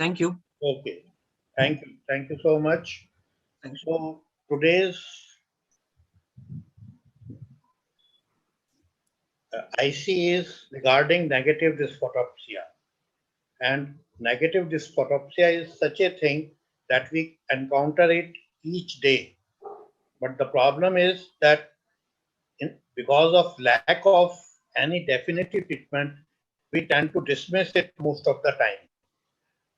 Thank you. Okay. Thank you. Thank you so much. Thank you. So today's IC is regarding negative dysphotopsia. And negative dysphotopsia is such a thing that we encounter it each day. But the problem is that because of lack of any definitive treatment, we tend to dismiss it most of the time.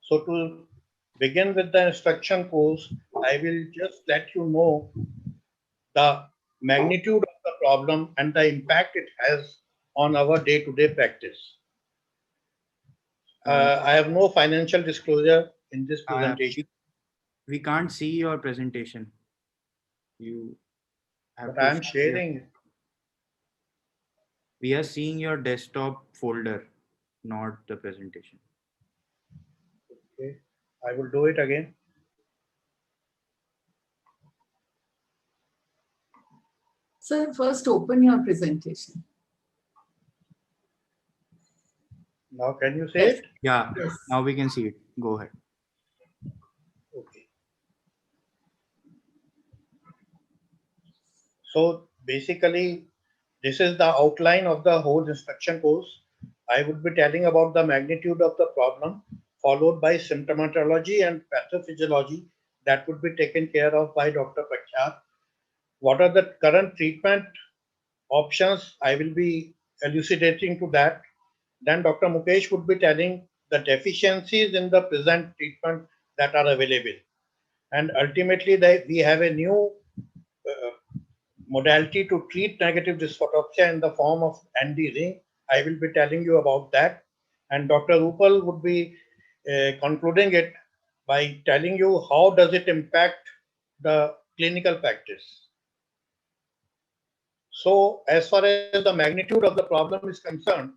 So to begin with the instruction course, I will just let you know the magnitude of the problem and the impact it has on our day-to-day practice. I have no financial disclosure in this presentation. We can't see your presentation. You have But to I am share your- sharing. We are seeing your desktop folder, not the presentation. Okay. I will do it again. Sir, first open your presentation. Now can you see Yes. it? Yeah, Yes. now we can see it. Go ahead. Okay. So basically, this is the outline of the whole instruction course. I would be telling about the magnitude of the problem, followed by symptomatology and pathophysiology that would be taken care of by Dr. Prachar. What are the current treatment options? I will be elucidating to that. Then Dr. Mukesh would be telling the deficiencies in the present treatment that are available. And ultimately, we have a new uh, modality to treat negative dysphotopsia in the form of ND ring. I will be telling you about that. And Dr. Rupal would be concluding it by telling you how does it impact the clinical practice. So as far as the magnitude of the problem is concerned,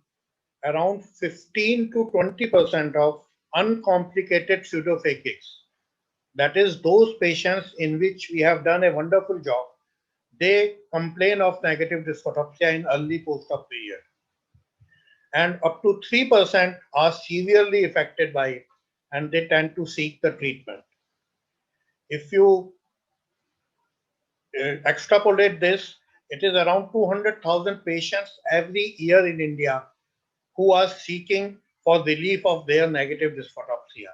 around 15 to 20% of uncomplicated pseudophakics, that is those patients in which we have done a wonderful job, they complain of negative dysphotopsia in early post-op period. And up to 3% are severely affected by it and they tend to seek the treatment. If you extrapolate this, it is around 200,000 patients every year in India who are seeking for relief of their negative dysphotopsia.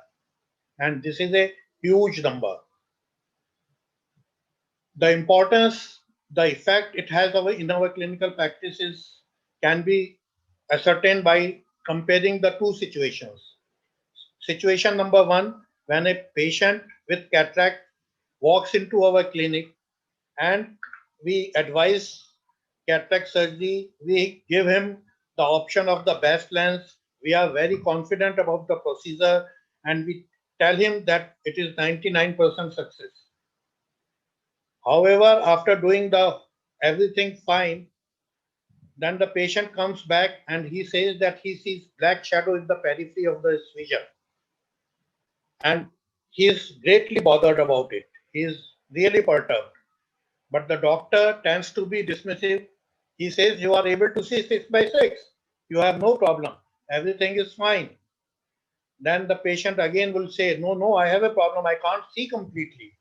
And this is a huge number. The importance, the effect it has in our clinical practices can be ascertained by comparing the two situations. Situation number one, when a patient with cataract walks into our clinic and we advise cataract surgery, we give him the option of the best lens. We are very confident about the procedure and we tell him that it is 99% success. However, after doing the everything fine, then the patient comes back and he says that he sees black shadow in the periphery of the vision. And he is greatly bothered about it. He is really perturbed. But the doctor tends to be dismissive. He says, you are able to see 6 by 6. You have no problem. Everything is fine. Then the patient again will say, no, I have a problem. I can't see completely.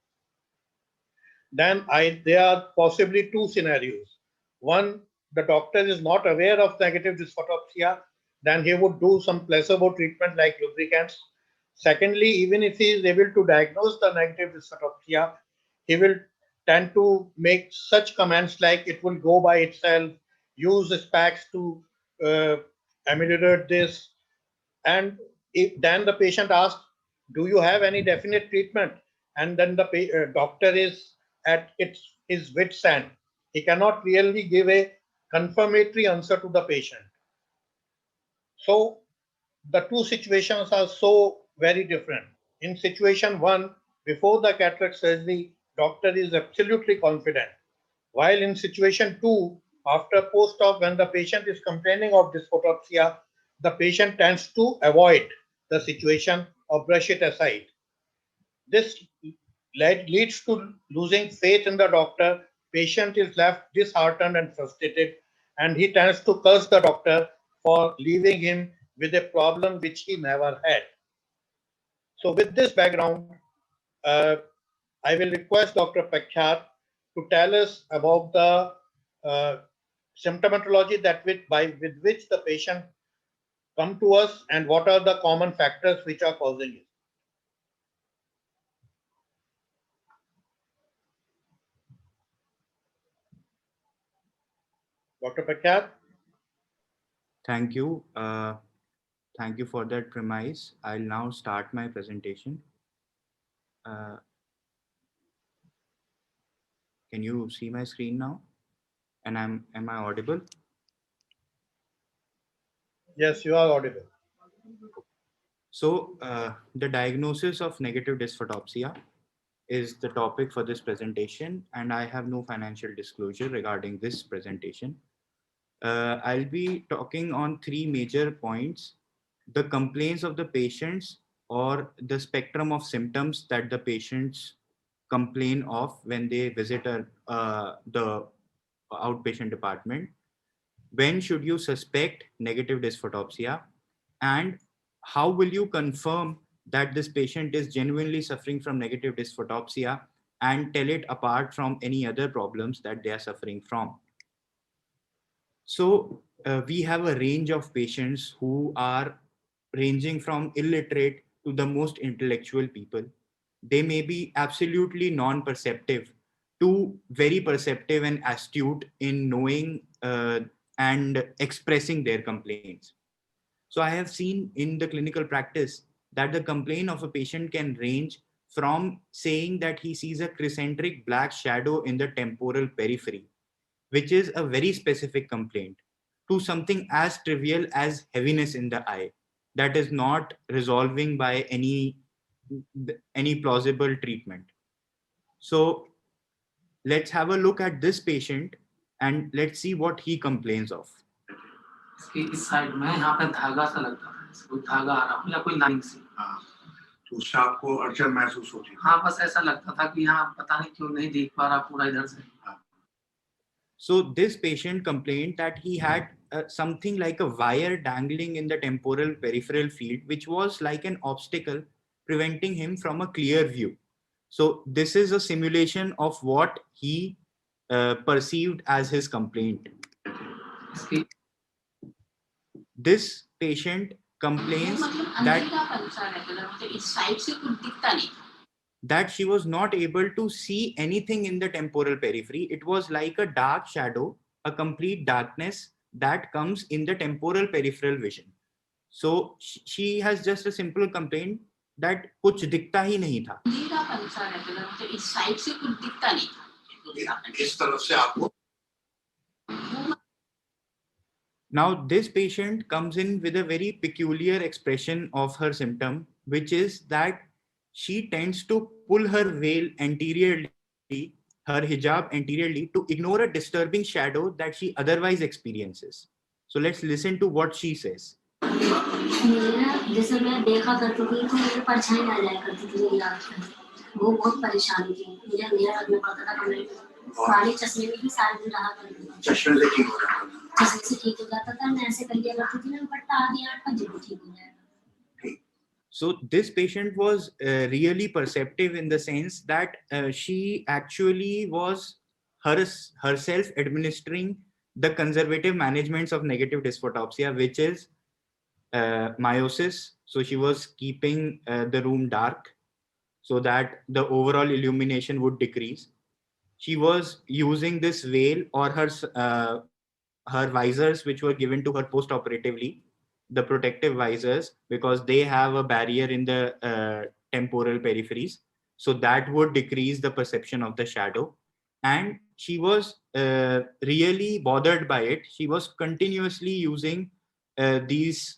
Then there are possibly two scenarios. One, the doctor is not aware of negative dysphotopsia, then he would do some placebo treatment like lubricants. Secondly, even if he is able to diagnose the negative dysphotopsia, he will tend to make such comments like it will go by itself, use specs to uh, ameliorate this. And then the patient asks, do you have any definite treatment? And then the doctor is at his wit's end. He cannot really give a confirmatory answer to the patient. So the two situations are so very different. In situation one, before the cataract surgery, doctor is absolutely confident. While in situation two, after post-op, when the patient is complaining of dysphotopsia, the patient tends to avoid the situation or brush it aside. This leads to losing faith in the doctor. Patient is left disheartened and frustrated, and he tends to curse the doctor for leaving him with a problem which he never had. So with this background, I will request Dr. Pakhyat to tell us about the symptomatology with which the patient come to us and what are the common factors which are causing it. Dr. Pakhyat? Thank you. Thank you for that premise. I'll now start my presentation. Can you see my screen now? And am I audible? Yes, you are audible. So the diagnosis of negative dysphotopsia is the topic for this presentation, and I have no financial disclosure regarding this presentation. I'll be talking on three major points: the complaints of the patients, or the spectrum of symptoms that the patients complain of when they visit the outpatient department. When should you suspect negative dysphotopsia, and how will you confirm that this patient is genuinely suffering from negative dysphotopsia and tell it apart from any other problems that they are suffering from? So we have a range of patients who are ranging from illiterate to the most intellectual people. They may be absolutely non-perceptive to very perceptive and astute in knowing and expressing their complaints. So I have seen in the clinical practice that the complaint of a patient can range from saying that he sees a concentric black shadow in the temporal periphery, which is a very specific complaint, to something as trivial as heaviness in the eye that is not resolving by any plausible treatment. So let's have a look at this patient and let's see what he complains of. इसकी इस side में यहाँ पे धागा सा लगता था, कोई धागा आ रहा मतलब कोई लाइन से। हाँ, तो उससे आपको अड़चन महसूस होती है। हाँ, बस ऐसा लगता था कि यहाँ पता नहीं क्यों नहीं देख पा रहा पूरा इधर से। So this patient complained that he had something like a wire dangling in the temporal peripheral field, which was like an obstacle preventing him from a clear view. So this is a simulation of what he perceived as his complaint. This patient complains that she was not able to see anything in the temporal periphery. It was like a dark shadow, a complete darkness that comes in the temporal peripheral vision. So she has just a simple complaint that कुछ दिखता ही नहीं था. Now this patient comes in with a very peculiar expression of her symptom, which is that she tends to pull her veil anteriorly, her hijab anteriorly, to ignore a disturbing shadow that she otherwise experiences. So let's listen to what she says. So this patient was really perceptive in the sense that she actually was herself administering the conservative managements of negative dysphotopsia, which is meiosis. So she was keeping the room dark so that the overall illumination would decrease. She was using this veil or her visors, which were given to her post-operatively, the protective visors, because they have a barrier in the temporal peripheries. So that would decrease the perception of the shadow. And she was really bothered by it. She was continuously using these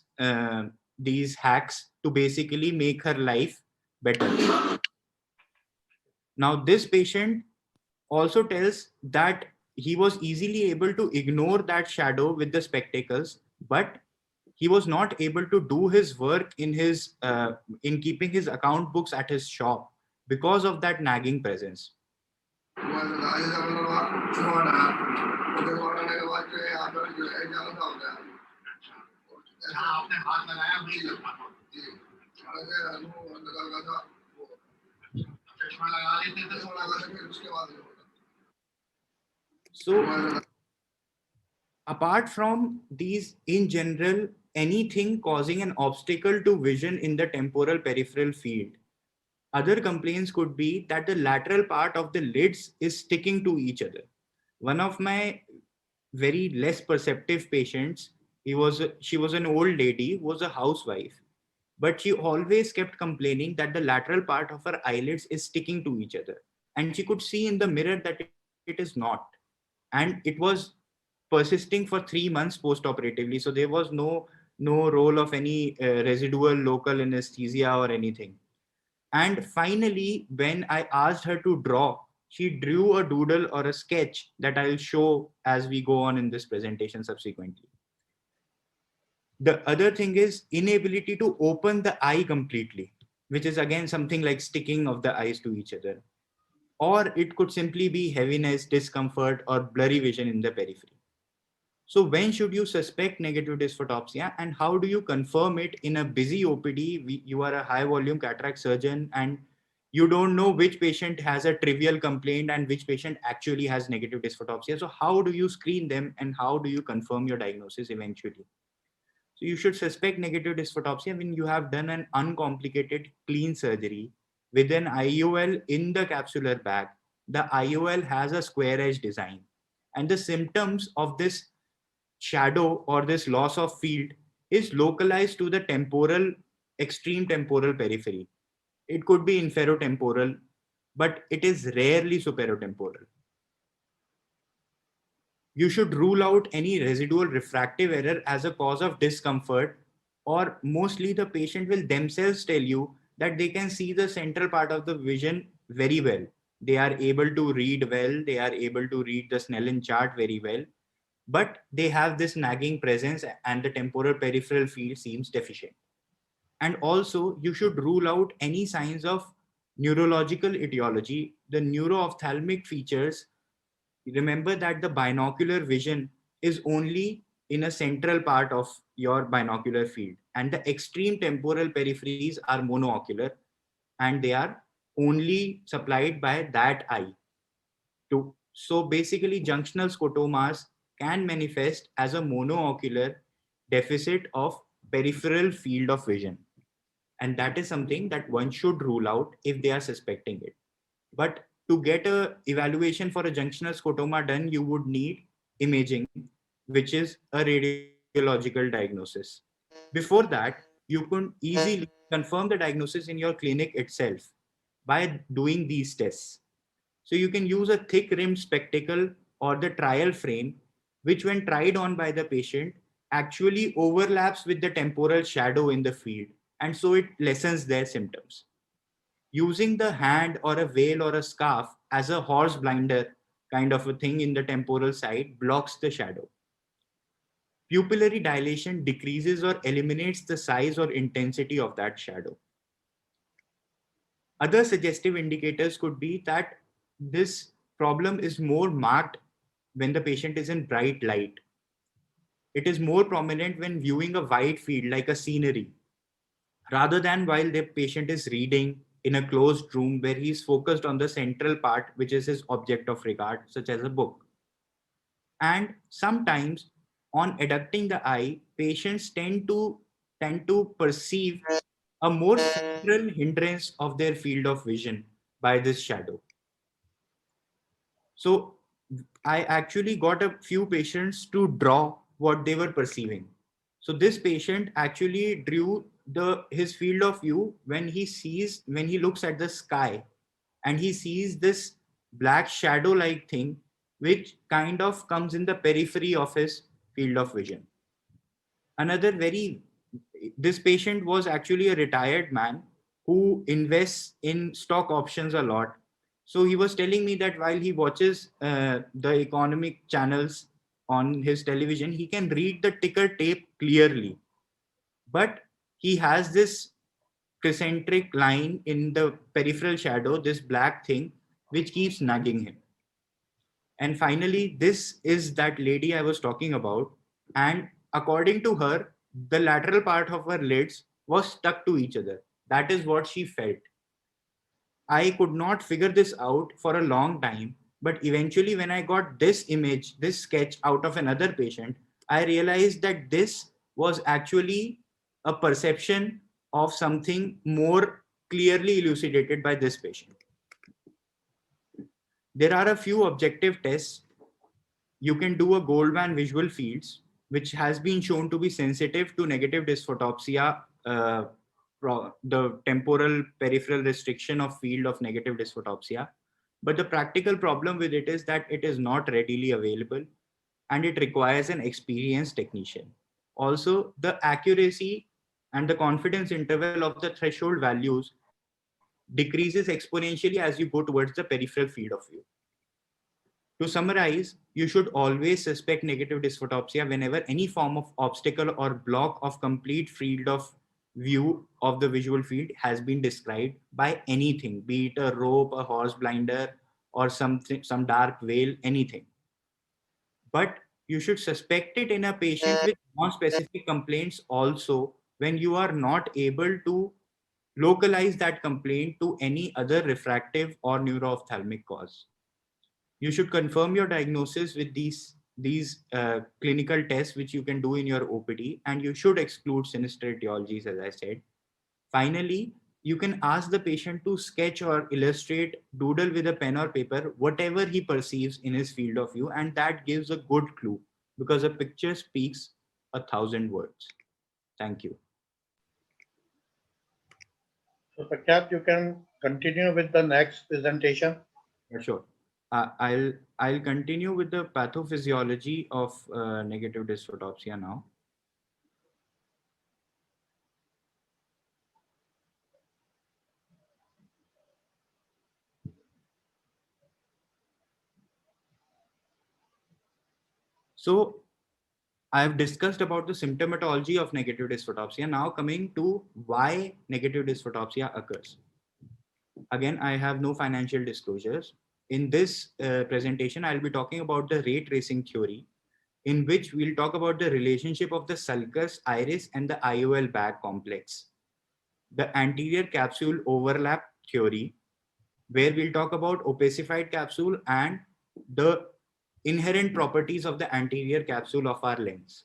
hacks to basically make her life better. Now, this patient also tells that he was easily able to ignore that shadow with the spectacles, but he was not able to do his work in keeping his account books at his shop because of that nagging presence. So apart from these, in general, anything causing an obstacle to vision in the temporal peripheral field, other complaints could be that the lateral part of the lids is sticking to each other. One of my very less perceptive patients, she was an old lady, was a housewife, but she always kept complaining that the lateral part of her eyelids is sticking to each other, and she could see in the mirror that it is not, and it was persisting for 3 months post-operatively. So there was no role of any residual local anesthesia or anything. And finally, when I asked her to draw, she drew a doodle or a sketch that I'll show as we go on in this presentation subsequently. The other thing is inability to open the eye completely, which is again something like sticking of the eyes to each other. Or it could simply be heaviness, discomfort, or blurry vision in the periphery. So when should you suspect negative dysphotopsia, and how do you confirm it in a busy OPD? You are a high volume cataract surgeon and you don't know which patient has a trivial complaint and which patient actually has negative dysphotopsia. So how do you screen them and how do you confirm your diagnosis eventually? So you should suspect negative dysphotopsia when you have done an uncomplicated clean surgery with an IOL in the capsular bag. The IOL has a square edge design, and the symptoms of this shadow or this loss of field is localized to the temporal, extreme temporal periphery. It could be inferotemporal, but it is rarely superotemporal. You should rule out any residual refractive error as a cause of discomfort, or mostly the patient will themselves tell you that they can see the central part of the vision very well. They are able to read well, they are able to read the Snellen chart very well, but they have this nagging presence and the temporal peripheral field seems deficient. And also, you should rule out any signs of neurological etiology. The neuroophthalmic features, remember that the binocular vision is only in a central part of your binocular field, and the extreme temporal peripheries are monoocular and they are only supplied by that eye. So basically, junctional scotomas can manifest as a monoocular deficit of peripheral field of vision. And that is something that one should rule out if they are suspecting it. But to get a evaluation for a junctional scotoma done, you would need imaging, which is a radiological diagnosis. Before that, you can easily confirm the diagnosis in your clinic itself by doing these tests. So you can use a thick rimmed spectacle or the trial frame, which when tried on by the patient actually overlaps with the temporal shadow in the field, and so it lessens their symptoms. Using the hand or a veil or a scarf as a horse blinder kind of a thing in the temporal side blocks the shadow. Pupillary dilation decreases or eliminates the size or intensity of that shadow. Other suggestive indicators could be that this problem is more marked when the patient is in bright light. It is more prominent when viewing a wide field like a scenery, rather than while the patient is reading in a closed room where he is focused on the central part, which is his object of regard, such as a book. And sometimes on adducting the eye, patients tend to perceive a more central hindrance of their field of vision by this shadow. So I actually got a few patients to draw what they were perceiving. So this patient actually drew his field of view when he looks at the sky and he sees this black shadow like thing which kind of comes in the periphery of his field of vision. This patient was actually a retired man who invests in stock options a lot. So he was telling me that while he watches the economic channels on his television, he can read the ticker tape clearly. But he has this concentric line in the peripheral shadow, this black thing, which keeps nagging him. And finally, this is that lady I was talking about. And according to her, the lateral part of her lids was stuck to each other. That is what she felt. I could not figure this out for a long time, but eventually when I got this image, this sketch out of another patient, I realized that this was actually a perception of something more clearly elucidated by this patient. There are a few objective tests. You can do a Goldman visual fields, which has been shown to be sensitive to negative dysphotopsia, the temporal peripheral restriction of field of negative dysphotopsia. But the practical problem with it is that it is not readily available and it requires an experienced technician. Also, the accuracy and the confidence interval of the threshold values decreases exponentially as you go towards the peripheral field of view. To summarize, you should always suspect negative dysphotopsia whenever any form of obstacle or block of complete field of view of the visual field has been described by anything, be it a rope, a horse blinder, or some dark veil, anything. But you should suspect it in a patient with non-specific complaints also when you are not able to localize that complaint to any other refractive or neuro-ophthalmic cause. You should confirm your diagnosis with these clinical tests, which you can do in your OPD, and you should exclude sinister etiologies, as I said. Finally, you can ask the patient to sketch or illustrate, doodle with a pen or paper, whatever he perceives in his field of view, and that gives a good clue because a picture speaks 1,000 words. Thank you. So Prakhyath, you can continue with the next presentation. Sure. I'll continue with the pathophysiology of negative dysphotopsia now. So I've discussed about the symptomatology of negative dysphotopsia. Now coming to why negative dysphotopsia occurs. Again, I have no financial disclosures. In this presentation, I'll be talking about the ray tracing theory, in which we'll talk about the relationship of the sulcus, iris, and the IOL bag complex. The anterior capsule overlap theory, where we'll talk about opacified capsule and the inherent properties of the anterior capsule of our lens,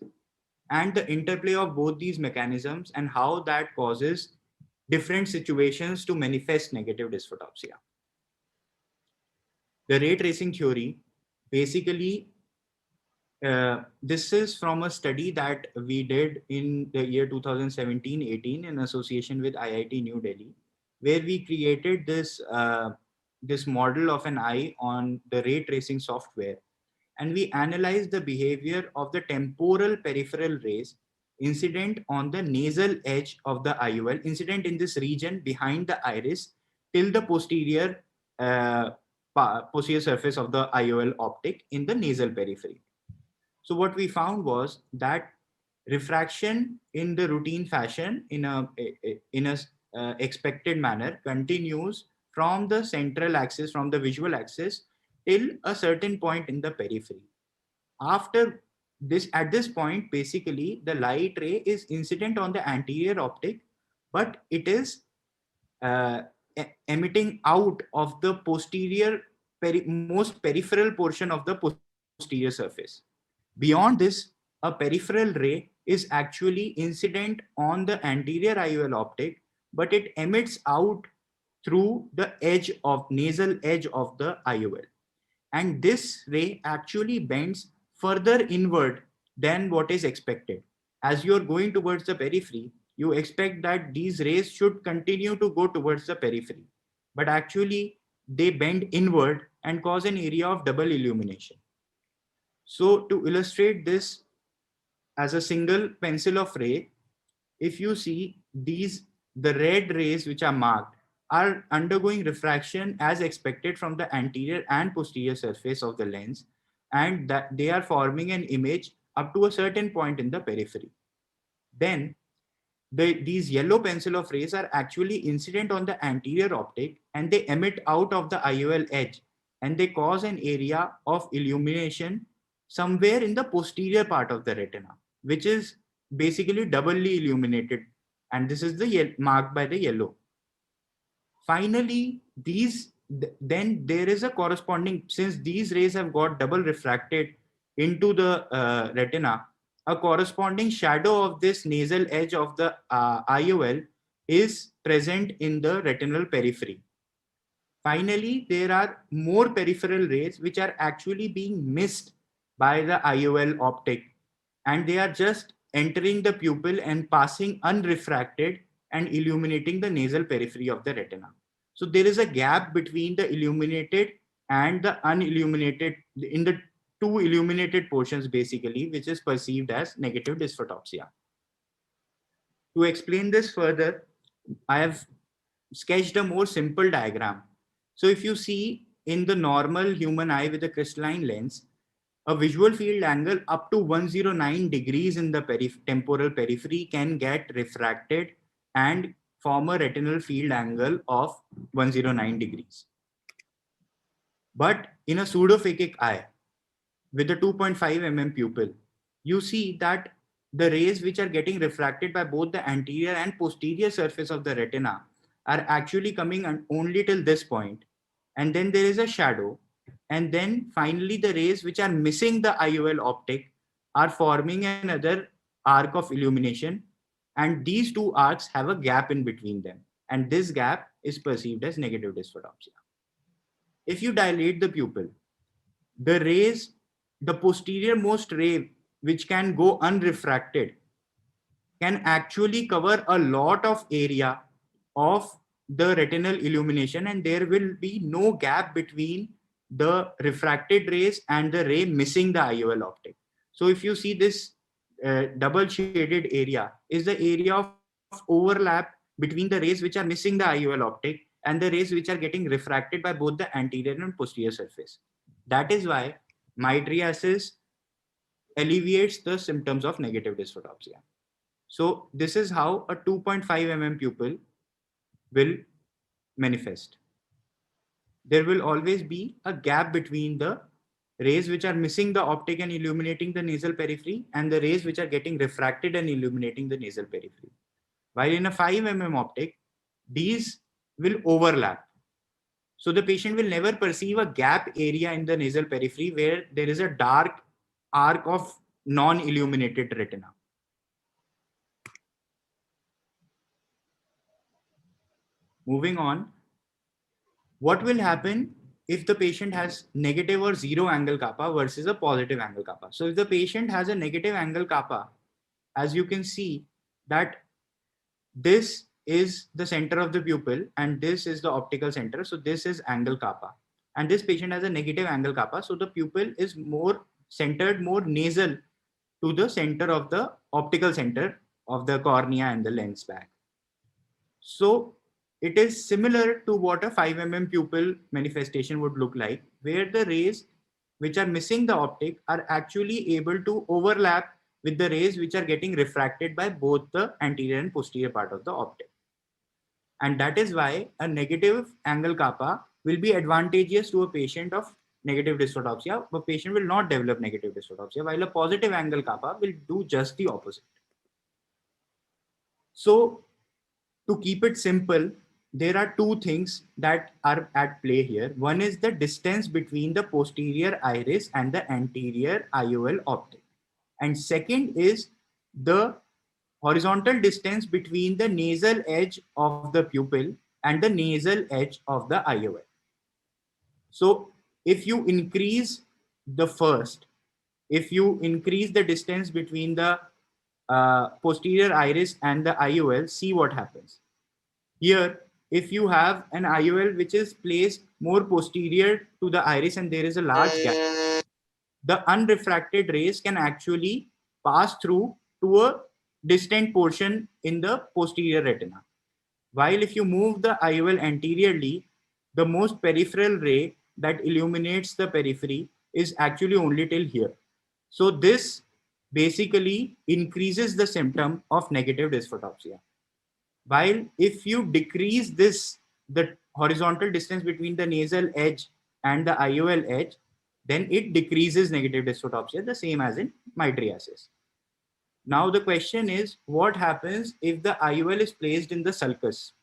and the interplay of both these mechanisms and how that causes different situations to manifest negative dysphotopsia. The ray tracing theory, basically, this is from a study that we did in the year 2017-18 in association with IIT New Delhi, where we created this, this model of an eye on the ray tracing software. And we analyzed the behavior of the temporal peripheral rays incident on the nasal edge of the IOL, incident in this region behind the iris till the posterior surface of the IOL optic in the nasal periphery. So what we found was that refraction in the routine fashion in a expected manner continues from the central axis, from the visual axis, till a certain point in the periphery. After this, at this point, basically the light ray is incident on the anterior optic, but it is emitting out of the posterior, most peripheral portion of the posterior surface. Beyond this, a peripheral ray is actually incident on the anterior IOL optic, but it emits out through the edge of nasal edge of the IOL. And this ray actually bends further inward than what is expected. As you're going towards the periphery, you expect that these rays should continue to go towards the periphery, but actually they bend inward and cause an area of double illumination. So to illustrate this as a single pencil of ray, if you see these, the red rays which are marked are undergoing refraction as expected from the anterior and posterior surface of the lens, and that they are forming an image up to a certain point in the periphery. Then these yellow pencil of rays are actually incident on the anterior optic and they emit out of the IOL edge and they cause an area of illumination somewhere in the posterior part of the retina, which is basically doubly illuminated and this is the marked by the yellow. Finally, then there is a corresponding, since these rays have got double refracted into the retina, a corresponding shadow of this nasal edge of the IOL is present in the retinal periphery. Finally, there are more peripheral rays which are actually being missed by the IOL optic, and they are just entering the pupil and passing unrefracted and illuminating the nasal periphery of the retina. So there is a gap between the illuminated and the unilluminated, in the two illuminated portions basically, which is perceived as negative dysphotopsia. To explain this further, I have sketched a more simple diagram. So if you see in the normal human eye with a crystalline lens, a visual field angle up to 109 degrees in the temporal periphery can get refracted and form a retinal field angle of 109 degrees. But in a pseudophakic eye with a 2.5 mm pupil, you see that the rays which are getting refracted by both the anterior and posterior surface of the retina are actually coming only till this point, and then there is a shadow, and then finally the rays which are missing the IOL optic are forming another arc of illumination, and these two arcs have a gap in between them, and this gap is perceived as negative dysphotopsia. If you dilate the pupil, the rays, the posterior most ray which can go unrefracted can actually cover a lot of area of the retinal illumination, and there will be no gap between the refracted rays and the ray missing the IOL optic. So if you see this double shaded area is the area of overlap between the rays which are missing the IOL optic and the rays which are getting refracted by both the anterior and posterior surface. That is why mydriasis alleviates the symptoms of negative dysphotopsia. So this is how a 2.5 mm pupil will manifest. There will always be a gap between the rays which are missing the optic and illuminating the nasal periphery and the rays which are getting refracted and illuminating the nasal periphery. While in a 5 mm optic, these will overlap. So the patient will never perceive a gap area in the nasal periphery where there is a dark arc of non-illuminated retina. Moving on, what will happen if the patient has negative or zero angle kappa versus a positive angle kappa? So if the patient has a negative angle kappa, as you can see that this is the center of the pupil and this is the optical center. So this is angle kappa, and this patient has a negative angle kappa. So the pupil is more centered, more nasal to the center of the optical center of the cornea and the lens bag. So it is similar to what a 5 mm pupil manifestation would look like, where the rays which are missing the optic are actually able to overlap with the rays which are getting refracted by both the anterior and posterior part of the optic. And that is why a negative angle kappa will be advantageous to a patient of negative dysphotopsia. The patient will not develop negative dysphotopsia, while a positive angle kappa will do just the opposite. So to keep it simple, there are two things that are at play here. One is the distance between the posterior iris and the anterior IOL optic. And second is the horizontal distance between the nasal edge of the pupil and the nasal edge of the IOL. So if you increase the first, if you increase the distance between the posterior iris and the IOL, see what happens. Here, if you have an IOL which is placed more posterior to the iris and there is a large gap, the unrefracted rays can actually pass through to a distant portion in the posterior retina. While if you move the IOL anteriorly, the most peripheral ray that illuminates the periphery is actually only till here. So this basically increases the symptom of negative dysphotopsia. While if you decrease this, the horizontal distance between the nasal edge and the IOL edge, then it decreases negative dysphotopsia, the same as in mydriasis. Now the question is, what happens if the IOL is placed in the sulcus?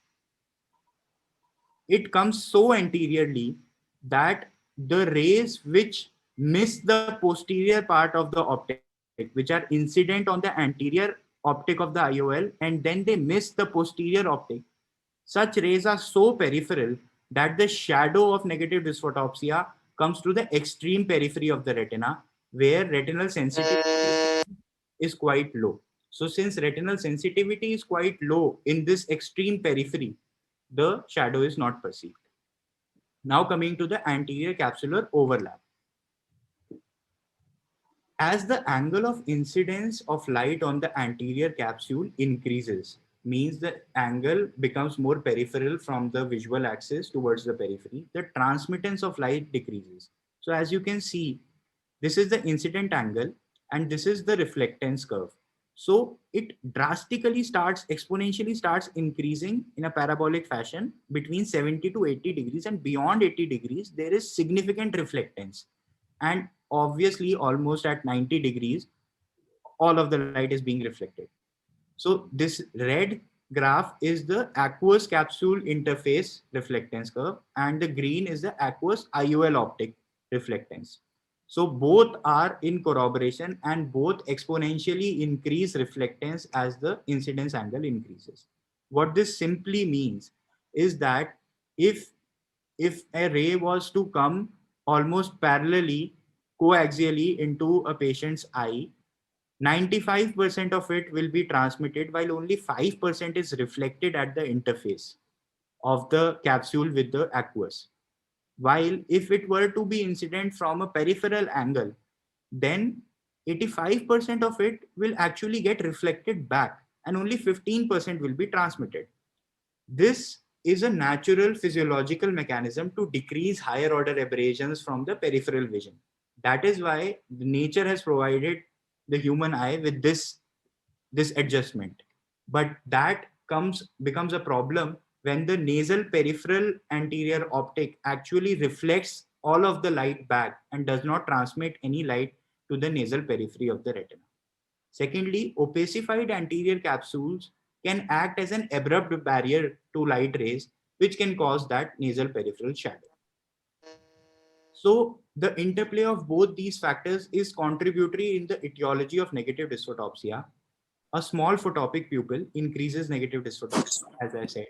It comes so anteriorly that the rays which miss the posterior part of the optic, which are incident on the anterior optic of the IOL, and then they miss the posterior optic, such rays are so peripheral that the shadow of negative dysphotopsia comes to the extreme periphery of the retina, where retinal sensitivity is quite low. So since retinal sensitivity is quite low in this extreme periphery, the shadow is not perceived. Now coming to the anterior capsular overlap. As the angle of incidence of light on the anterior capsule increases, means the angle becomes more peripheral from the visual axis towards the periphery, the transmittance of light decreases. So as you can see, this is the incident angle and this is the reflectance curve. So it drastically exponentially starts increasing in a parabolic fashion between 70 to 80 degrees, and beyond 80 degrees, there is significant reflectance. And obviously almost at 90 degrees, all of the light is being reflected. So this red graph is the aqueous capsule interface reflectance curve, and the green is the aqueous IOL optic reflectance. So both are in corroboration and both exponentially increase reflectance as the incidence angle increases. What this simply means is that if a ray was to come almost parallelly, coaxially into a patient's eye, 95% of it will be transmitted, while only 5% is reflected at the interface of the capsule with the aqueous. While if it were to be incident from a peripheral angle, then 85% of it will actually get reflected back and only 15% will be transmitted. This is a natural physiological mechanism to decrease higher order aberrations from the peripheral vision. That is why nature has provided the human eye with this adjustment. But that becomes a problem when the nasal peripheral anterior optic actually reflects all of the light back and does not transmit any light to the nasal periphery of the retina. Secondly, opacified anterior capsules can act as an abrupt barrier to light rays, which can cause that nasal peripheral shadow. So the interplay of both these factors is contributory in the etiology of negative dysphotopsia. A small photopic pupil increases negative dysphotopsia, as I said.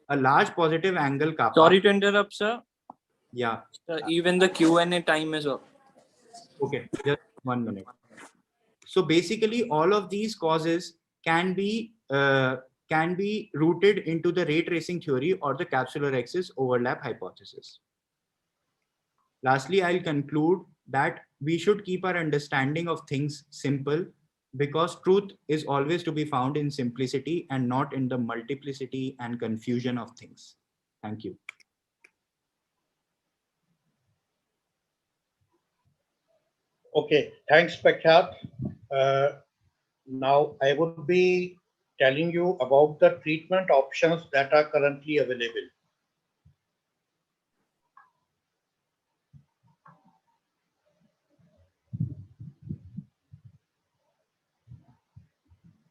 A large positive angle kappa. Sorry to interrupt, sir. Yeah. Even the Q&A time is up. Okay, just 1 minute. So basically, all of these causes can be rooted into the ray tracing theory or the capsular axis overlap hypothesis. Lastly, I'll conclude that we should keep our understanding of things simple, because truth is always to be found in simplicity and not in the multiplicity and confusion of things. Thank you. Okay, thanks, Prakhyat. Now I would be telling you about the treatment options that are currently available.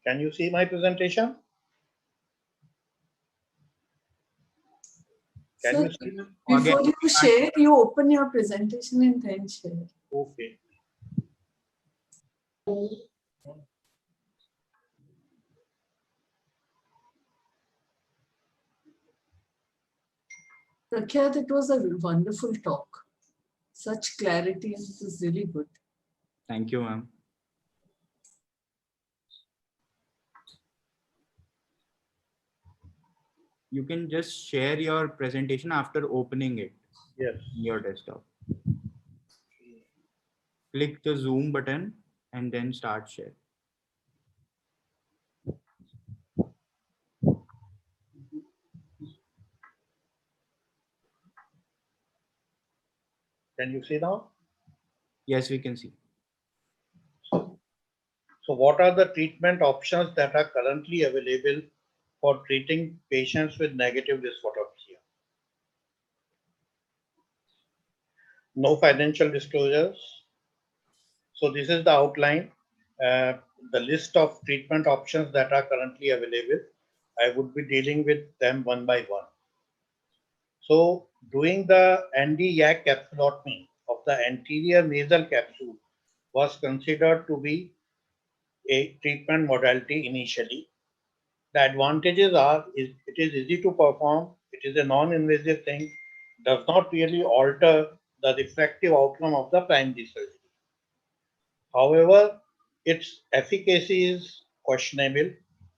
Can you see my presentation? Can Sir, you see me? before you share, you open your presentation and then share. Okay. Prakhyat, it was a wonderful talk. Such clarity, and it was really good. Thank you, ma'am. You can just share your presentation after opening it. Yes. In your desktop. Click the Zoom button and then start share. Can you see now? Yes, we can see. So what are the treatment options that are currently available for treating patients with negative dysphotopsia? No financial disclosures. So this is the outline. the list of treatment options that are currently available. I would be dealing with them one by one. So doing the ND-YAG capsulotomy of the anterior nasal capsule was considered to be a treatment modality initially. The advantages are it is easy to perform, it is a non-invasive thing, does not really alter the refractive outcome of the primary surgery. However, its efficacy is questionable.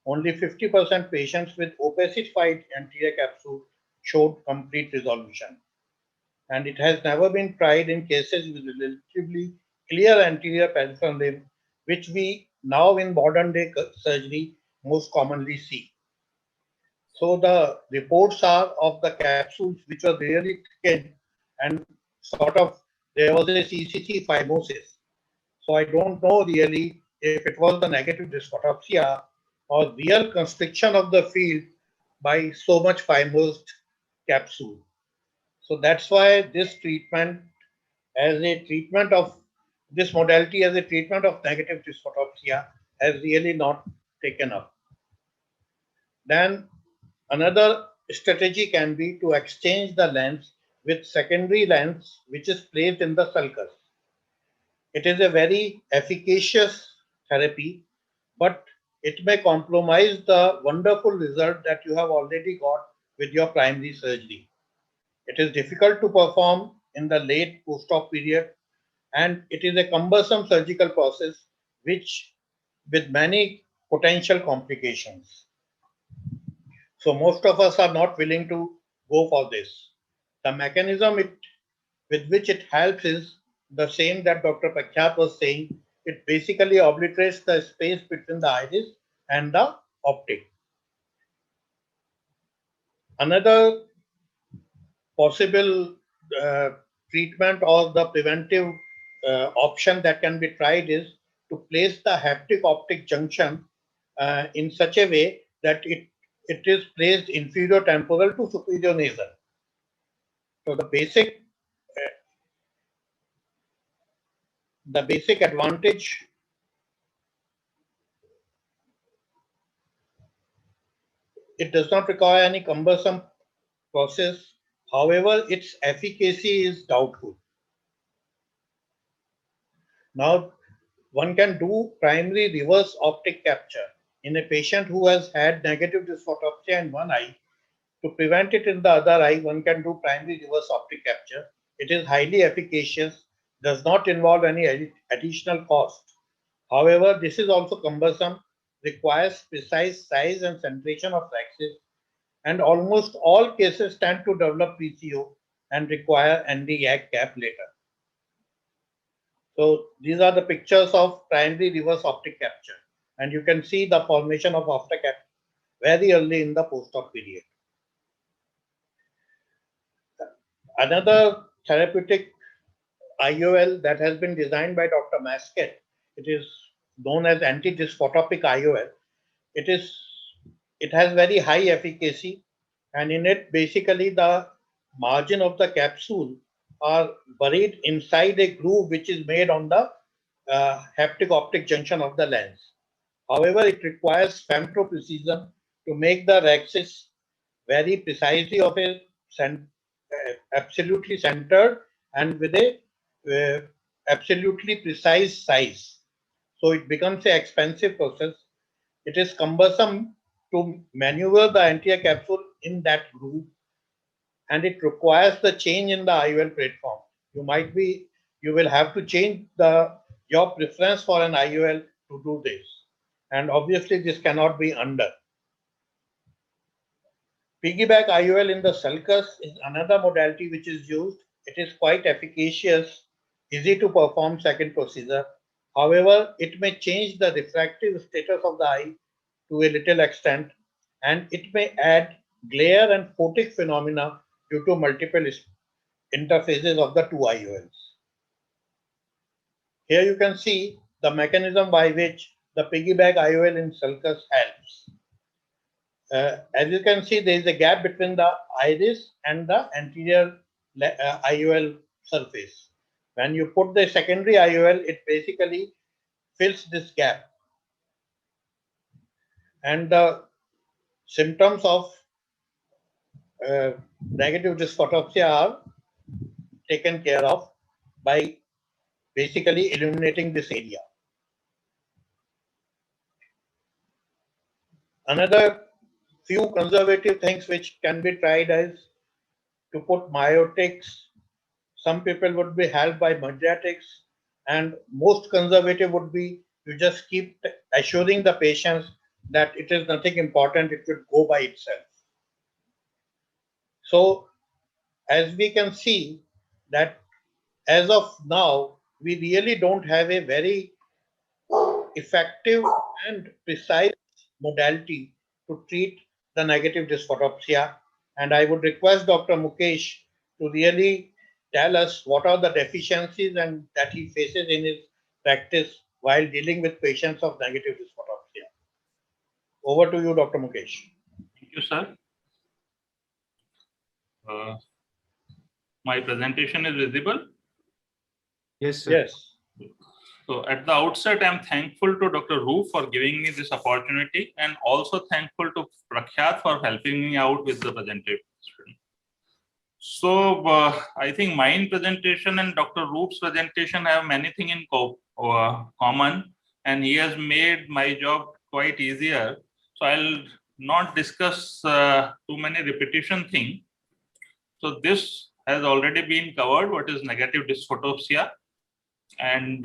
Only 50% patients with opacified anterior capsule showed complete resolution. And it has never been tried in cases with relatively clear anterior peripheral limb, which we now in modern day surgery most commonly see. So the reports are of the capsules which were really thin and sort of there was a CCC phimosis. So I don't know really if it was the negative dysphotopsia or real constriction of the field by so much phimosed capsule. So that's why this treatment as a treatment of this modality as a treatment of negative dysphotopsia has really not taken up. Then another strategy can be to exchange the lens with secondary lens which is placed in the sulcus. It is a very efficacious therapy, but it may compromise the wonderful result that you have already got with your primary surgery. It is difficult to perform in the late post-op period, and it is a cumbersome surgical process which with many potential complications. So most of us are not willing to go for this. The mechanism with which it helps is the same that Dr. Prakhyat was saying. It basically obliterates the space between the iris and the optic. Another possible treatment or the preventive option that can be tried is to place the haptic optic junction in such a way that it is placed inferior temporal to superior nasal. So the basic advantage it does not require any cumbersome process. However, its efficacy is doubtful. Now, one can do primary reverse optic capture in a patient who has had negative dysphotopsia in one eye. To prevent it in the other eye, one can do primary reverse optic capture. It is highly efficacious, does not involve any additional cost. However, this is also cumbersome, requires precise size and centration of rhexis, and almost all cases tend to develop PCO and require ND-YAG cap later. So these are the pictures of primary reverse optic capture, and you can see the formation of aftercap very early in the post-op period. Another therapeutic IOL that has been designed by Dr. Masket, it is known as anti-dysphotopic IOL. It has very high efficacy, and in it basically the margin of the capsule are buried inside a groove which is made on the haptic optic junction of the lens. However, it requires femto precision to make the rhexis very precisely of a absolutely centered and with a absolutely precise size. So it becomes an expensive process. It is cumbersome to maneuver the anterior capsule in that groove, and it requires the change in the IOL platform. You will have to change your preference for an IOL to do this. And obviously this cannot be undone. Piggyback IOL in the sulcus is another modality which is used. It is quite efficacious, easy to perform second procedure. However, it may change the refractive status of the eye to a little extent, and it may add glare and photic phenomena due to multiple interfaces of the two IOLs. Here you can see the mechanism by which the piggyback IOL in sulcus helps. As you can see, there is a gap between the iris and the anterior IOL surface. When you put the secondary IOL, it basically fills this gap. And the symptoms of negative dysphotopsia are taken care of by basically illuminating this area. Another few conservative things which can be tried is to put myotics. Some people would be helped by mydriatics, and most conservative would be you just keep assuring the patients that it is nothing important, it will go by itself. So as we can see that as of now, we really don't have a very effective and precise modality to treat the negative dysphotopsia. And I would request Dr. Mukesh to really tell us what are the deficiencies and that he faces in his practice while dealing with patients of negative dysphotopsia. Over to you, Dr. Mukesh. Thank you, sir. My presentation is visible. Yes, sir. Yes. So at the outset, I'm thankful to Dr. Roop for giving me this opportunity, and also thankful to Prakhyat for helping me out with the presentation. So I think my presentation and Dr. Roop's presentation have many things in common, and he has made my job quite easier. So I'll not discuss too many repetition things. So this has already been covered, what is negative dysphotopsia. And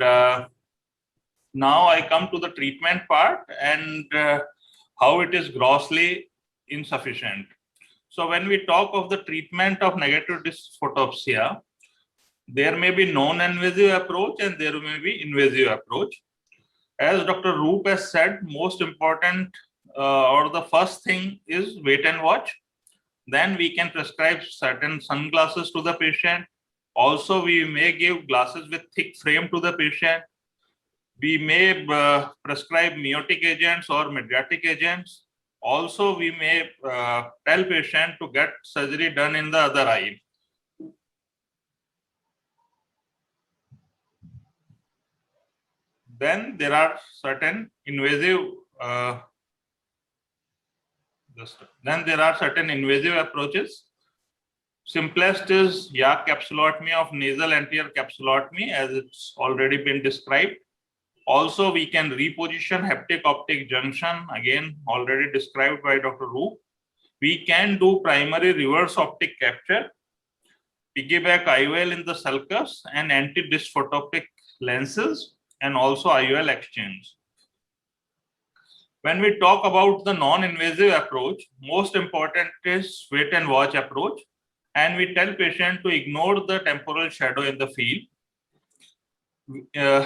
now I come to the treatment part and how it is grossly insufficient. So when we talk of the treatment of negative dysphotopsia, there may be non-invasive approach and there may be invasive approach. As Dr. Roop has said, most important or the first thing is wait and watch. Then we can prescribe certain sunglasses to the patient. Also, we may give glasses with thick frame to the patient. We may prescribe miotic agents or mydriatic agents. Also, we may tell patient to get surgery done in the other eye. Then there are certain invasive approaches. Simplest is Yaak capsulotomy of nasal anterior capsulotomy, as it's already been described. Also, we can reposition haptic optic junction, again already described by Dr. Roop. We can do primary reverse optic capture, piggyback IOL in the sulcus, and anti-dysphotopic lenses, and also IOL exchange. When we talk about the non-invasive approach, most important is wait and watch approach. And we tell patient to ignore the temporal shadow in the field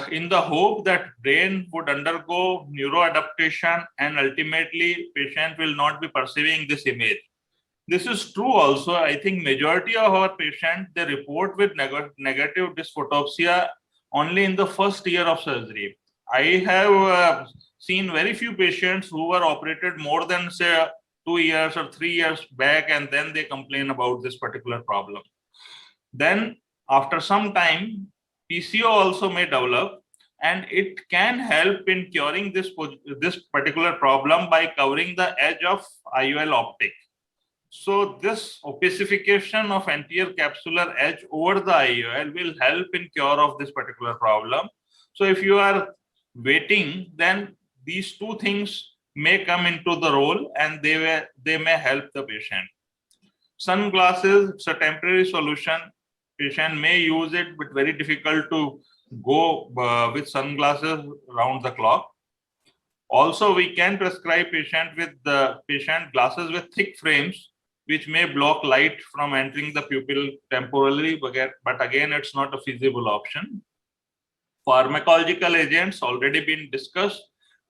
in the hope that brain would undergo neuroadaptation and ultimately patient will not be perceiving this image. This is true also. I think majority of our patients, they report with negative dysphotopsia only in the first year of surgery. I have seen very few patients who were operated more than say 2 years or 3 years back, and then they complain about this particular problem. Then after some time, PCO also may develop, and it can help in curing this particular problem by covering the edge of IOL optic. So this opacification of anterior capsular edge over the IOL will help in cure of this particular problem. So if you are waiting, then these two things may come into the role and they may help the patient. Sunglasses, it's a temporary solution. Patient may use it, but very difficult to go with sunglasses round the clock. Also, we can prescribe patient glasses with thick frames, which may block light from entering the pupil temporarily, but again, it's not a feasible option. Pharmacological agents already been discussed.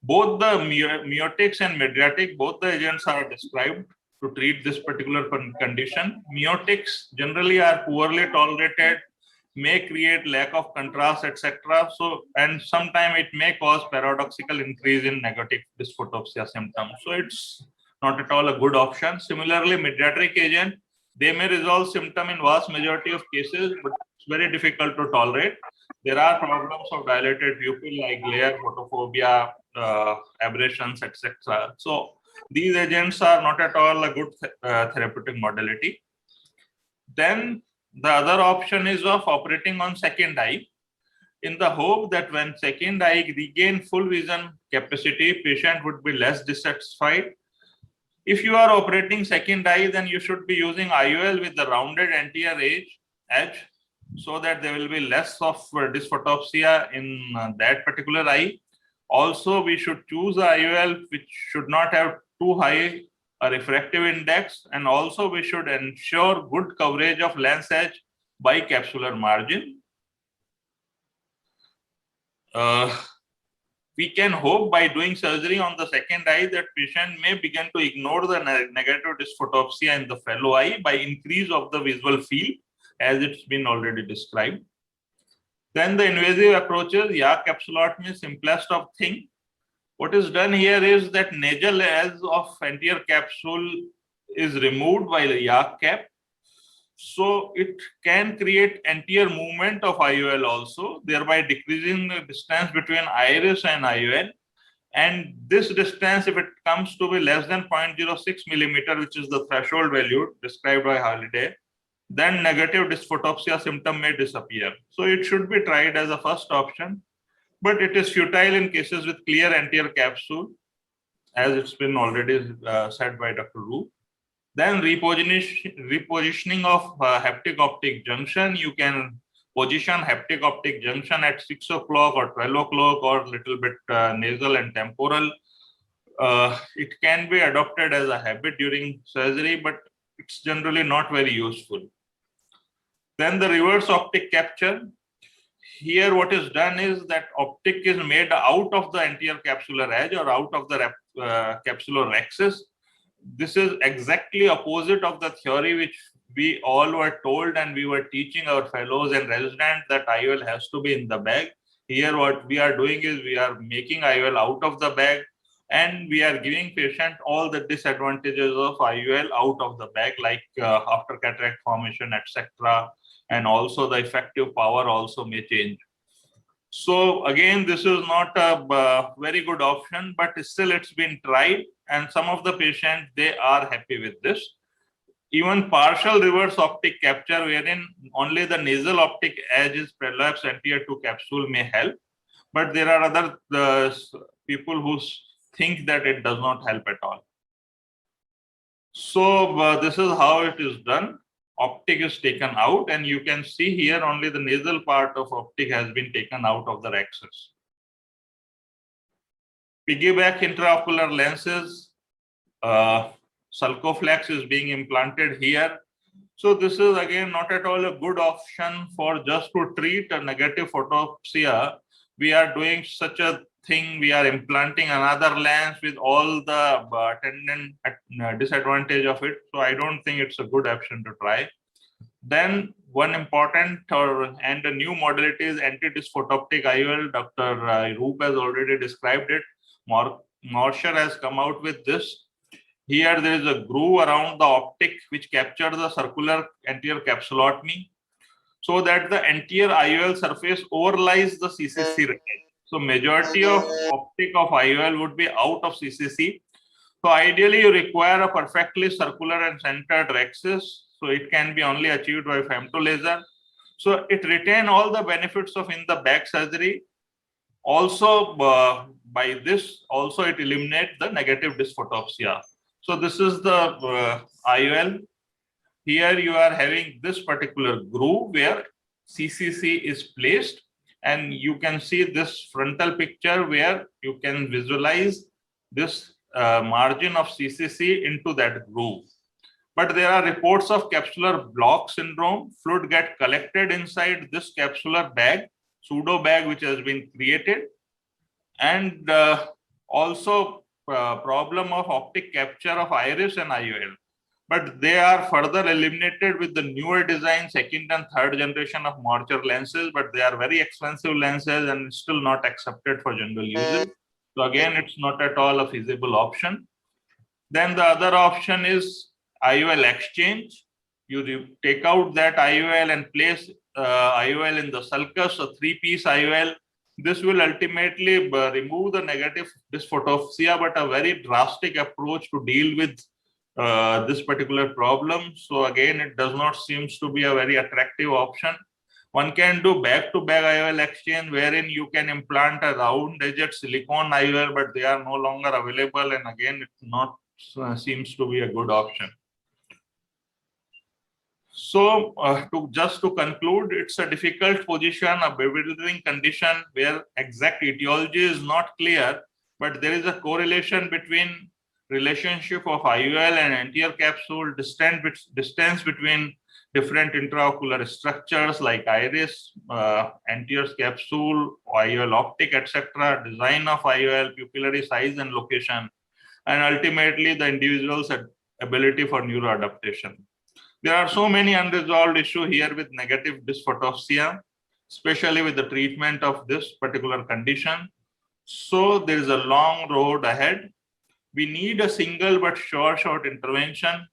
Both the miotics and mydriatic, both the agents are described to treat this particular condition. Miotics generally are poorly tolerated, may create lack of contrast, etc. So, and sometimes it may cause paradoxical increase in negative dysphotopsia symptoms. So it's not at all a good option. Similarly, mydriatic agent, They may resolve symptom in vast majority of cases, but it's very difficult to tolerate. There are problems of dilated pupil like glare, photophobia, aberrations, etc. So these agents are not at all a good therapeutic modality. Then the other option is of operating on second eye, in the hope that when second eye regain full vision capacity, patient would be less dissatisfied. If you are operating second eye, then you should be using IOL with the rounded anterior edge, so that there will be less of dysphotopsia in that particular eye. Also, we should choose a IOL which should not have too high a refractive index, and also we should ensure good coverage of lens edge by capsular margin. We can hope by doing surgery on the second eye that patient may begin to ignore the negative dysphotopsia in the fellow eye by increase of the visual field, as it's been already described. Then the invasive approaches, YAG capsulotomy is simplest of thing. What is done here is that nasal edge of anterior capsule is removed by the YAG cap. So it can create anterior movement of IOL also, thereby decreasing the distance between iris and IOL. And this distance, if it comes to be less than 0.06 millimeter, which is the threshold value described by Holiday, then negative dysphotopsia symptom may disappear. So it should be tried as a first option, but it is futile in cases with clear anterior capsule, as it's been already said by Dr. Ru. Then repositioning of haptic optic junction. You can position haptic optic junction at 6 o'clock or 12 o'clock or a little bit nasal and temporal. It can be adopted as a habit during surgery, but it's generally not very useful. Then the reverse optic capture. Here what is done is that optic is made out of the anterior capsular edge or out of the capsular axis. This is exactly opposite of the theory which we all were told and we were teaching our fellows and residents, that IOL has to be in the bag. Here what we are doing is we are making IOL out of the bag, and we are giving patient all the disadvantages of IOL out of the bag, like after cataract formation, etc. And also the effective power also may change. So again, this is not a very good option, but still it's been tried, and some of the patients, they are happy with this. Even partial reverse optic capture, wherein only the nasal optic edge is prolapsed anterior to capsule, may help, but there are other people who think that it does not help at all. So this is how it is done. Optic is taken out, and you can see here only the nasal part of optic has been taken out of the axis. Piggyback intraocular lenses, Sulcoflex is being implanted here. So this is again not at all a good option for just to treat a negative photopsia. We are doing such a thing, we are implanting another lens with all the attendant disadvantage of it. So I don't think it's a good option to try. Then one important and a new modality is anti-dysphotoptic IOL. Dr. Roop has already described it. Morsher has come out with this. Here there is a groove around the optic which captures the circular anterior capsulotomy, so that the anterior IOL surface overlies the CCC ray. So majority of optic of IOL would be out of CCC. So ideally you require a perfectly circular and centered axis. So it can be only achieved by femto laser. So it retains all the benefits of in the back surgery. Also by this, also it eliminates the negative dysphotopsia. So this is the IOL. Here you are having this particular groove where CCC is placed, and you can see this frontal picture where you can visualize this margin of CCC into that groove. But there are reports of capsular block syndrome. Fluid get collected inside this capsular bag, pseudo bag which has been created, and also problem of optic capture of iris and IOL. But they are further eliminated with the newer design, second and third generation of Morsher lenses, but they are very expensive lenses and still not accepted for general usage. So again, it's not at all a feasible option. Then the other option is IOL exchange. you take out that IOL and place IOL in the sulcus, a 3-piece IOL. This will ultimately remove the negative dysphotopsia, but a very drastic approach to deal with this particular problem. So again, it does not seem to be a very attractive option. One can do back-to-back IOL exchange, wherein you can implant a round-edged silicone IOL, but they are no longer available. And again, it's not seems to be a good option. So just to conclude, it's a difficult position, a bewildering condition where exact etiology is not clear, but there is a correlation between relationship of IOL and anterior capsule, distance between different intraocular structures like iris, anterior capsule, IOL optic, etc., design of IOL, pupillary size and location, and ultimately the individual's ability for neuroadaptation. There are so many unresolved issues here with negative dysphotopsia, especially with the treatment of this particular condition. So there is a long road ahead. We need a single but short intervention.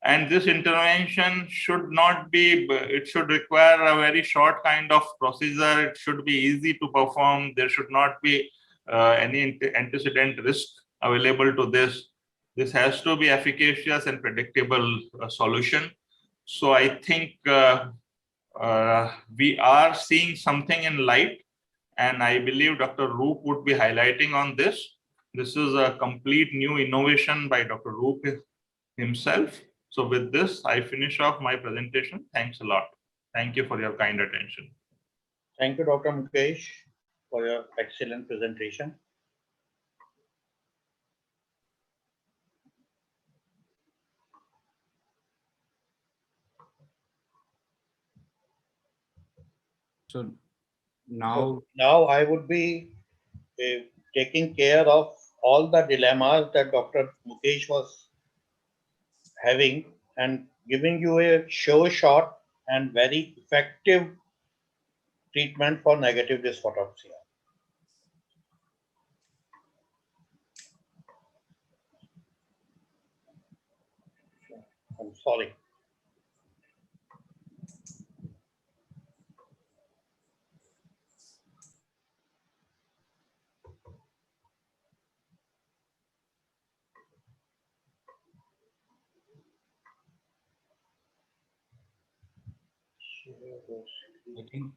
And this intervention should not be, it should require a very short kind of procedure. It should be easy to perform. There should not be any antecedent risk available to this. This has to be efficacious and predictable solution. So I think we are seeing something in light, and I believe Dr. Roop would be highlighting on this. This is a complete new innovation by Dr. Roop himself. So with this, I finish off my presentation. Thanks a lot. Thank you for your kind attention. Thank you, Dr. Mukesh, for your excellent presentation. So now, Now I would be taking care of all the dilemmas that Dr. Mukesh was having and giving you a sure shot and very effective treatment for negative dysphotopsia. I'm sorry. I think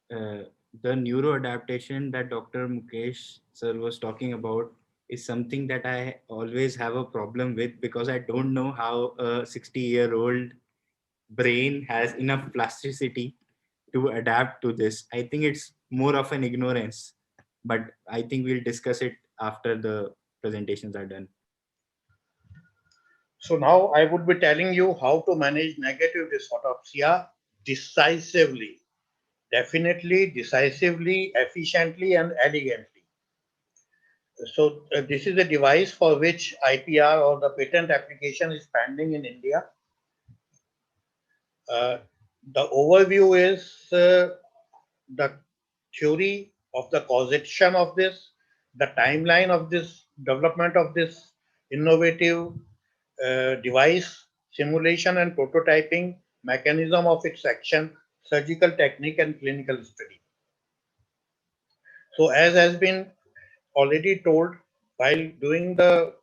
the neuroadaptation that Dr. Mukesh sir was talking about is something that I always have a problem with, because I don't know how a 60-year-old brain has enough plasticity to adapt to this. I think it's more of an ignorance, but I think we'll discuss it after the presentations are done. So now I would be telling you how to manage negative dysphotopsia decisively. Definitely, decisively, efficiently, and elegantly. So this is a device for which IPR or the patent application is pending in India. The overview is the theory of the causation of this, the timeline of this development of this innovative device, simulation and prototyping, mechanism of its action, surgical technique, and clinical study. So as has been already told, while doing the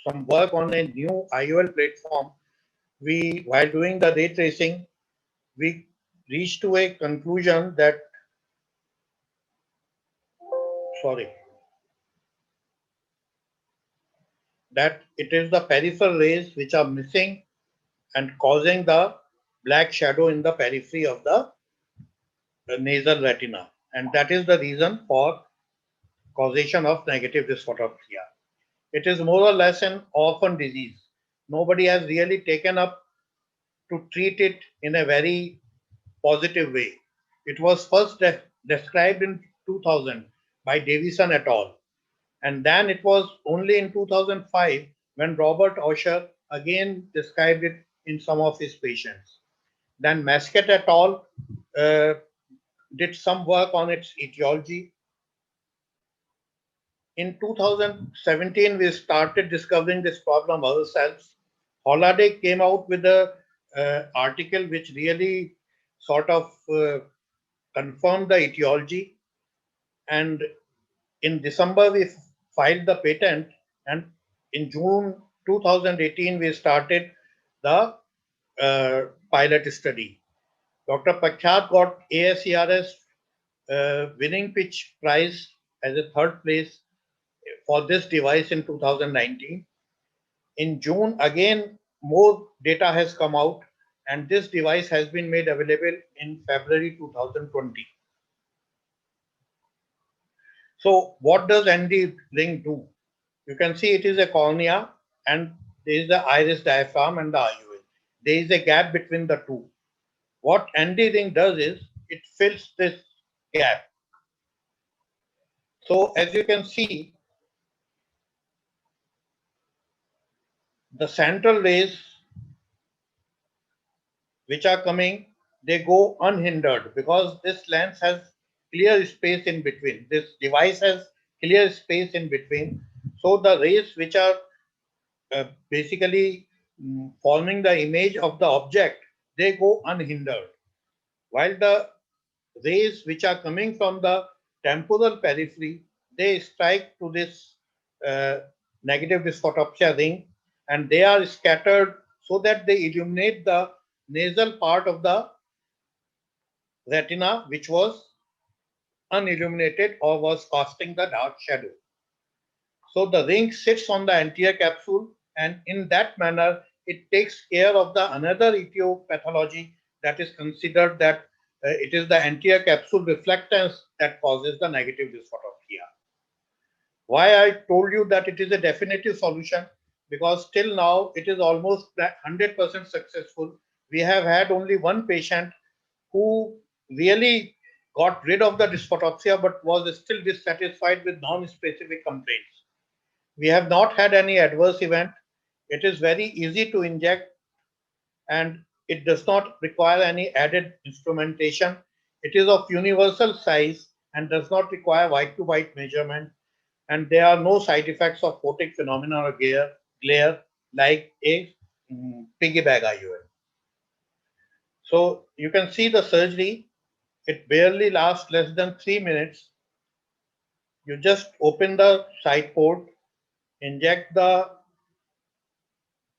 some work on a new IOL platform, while doing the ray tracing, we reached to a conclusion that, that it is the peripheral rays which are missing and causing the black shadow in the periphery of the nasal retina. And that is the reason for causation of negative dysphotopsia. It is more or less an orphan disease. Nobody has really taken up to treat it in a very positive way. It was first described in 2000 by Davison et al. And then it was only in 2005 when Robert Osher again described it in some of his patients. Then Masket et al. Did some work on its etiology. In 2017, we started discovering this problem ourselves. Holaday came out with a article which really sort of confirmed the etiology. And in December, we filed the patent, and in June 2018, we started the pilot study. Dr. Pakhat got ASERS winning pitch prize as a third place for this device in 2019. In June, again, more data has come out, and this device has been made available in February 2020. So what does ND ring do? You can see it is a cornea, and there is the iris diaphragm and the IOL. There is a gap between the two. What ND ring does is it fills this gap. So as you can see, the central rays which are coming, they go unhindered because this lens has clear space in between. This device has clear space in between. So the rays which are basically forming the image of the object, they go unhindered. While the rays which are coming from the temporal periphery, they strike to this negative dysphotopsia ring, and they are scattered so that they illuminate the nasal part of the retina, which was unilluminated or was casting the dark shadow. So the ring sits on the anterior capsule, and in that manner, it takes care of the another etiopathology that is considered that it is the anterior capsule reflectance that causes the negative dysphotopsia. Why I told you that it is a definitive solution? Because till now it is almost 100% successful. We have had only one patient who really got rid of the dysphotopsia but was still dissatisfied with non-specific complaints. We have not had any adverse event. It is very easy to inject, and it does not require any added instrumentation. It is of universal size and does not require white-to-white measurement, and there are no side effects of photic phenomena or glare like a piggy bag IOL. So you can see the surgery. It barely lasts less than 3 minutes. You just open the side port, inject the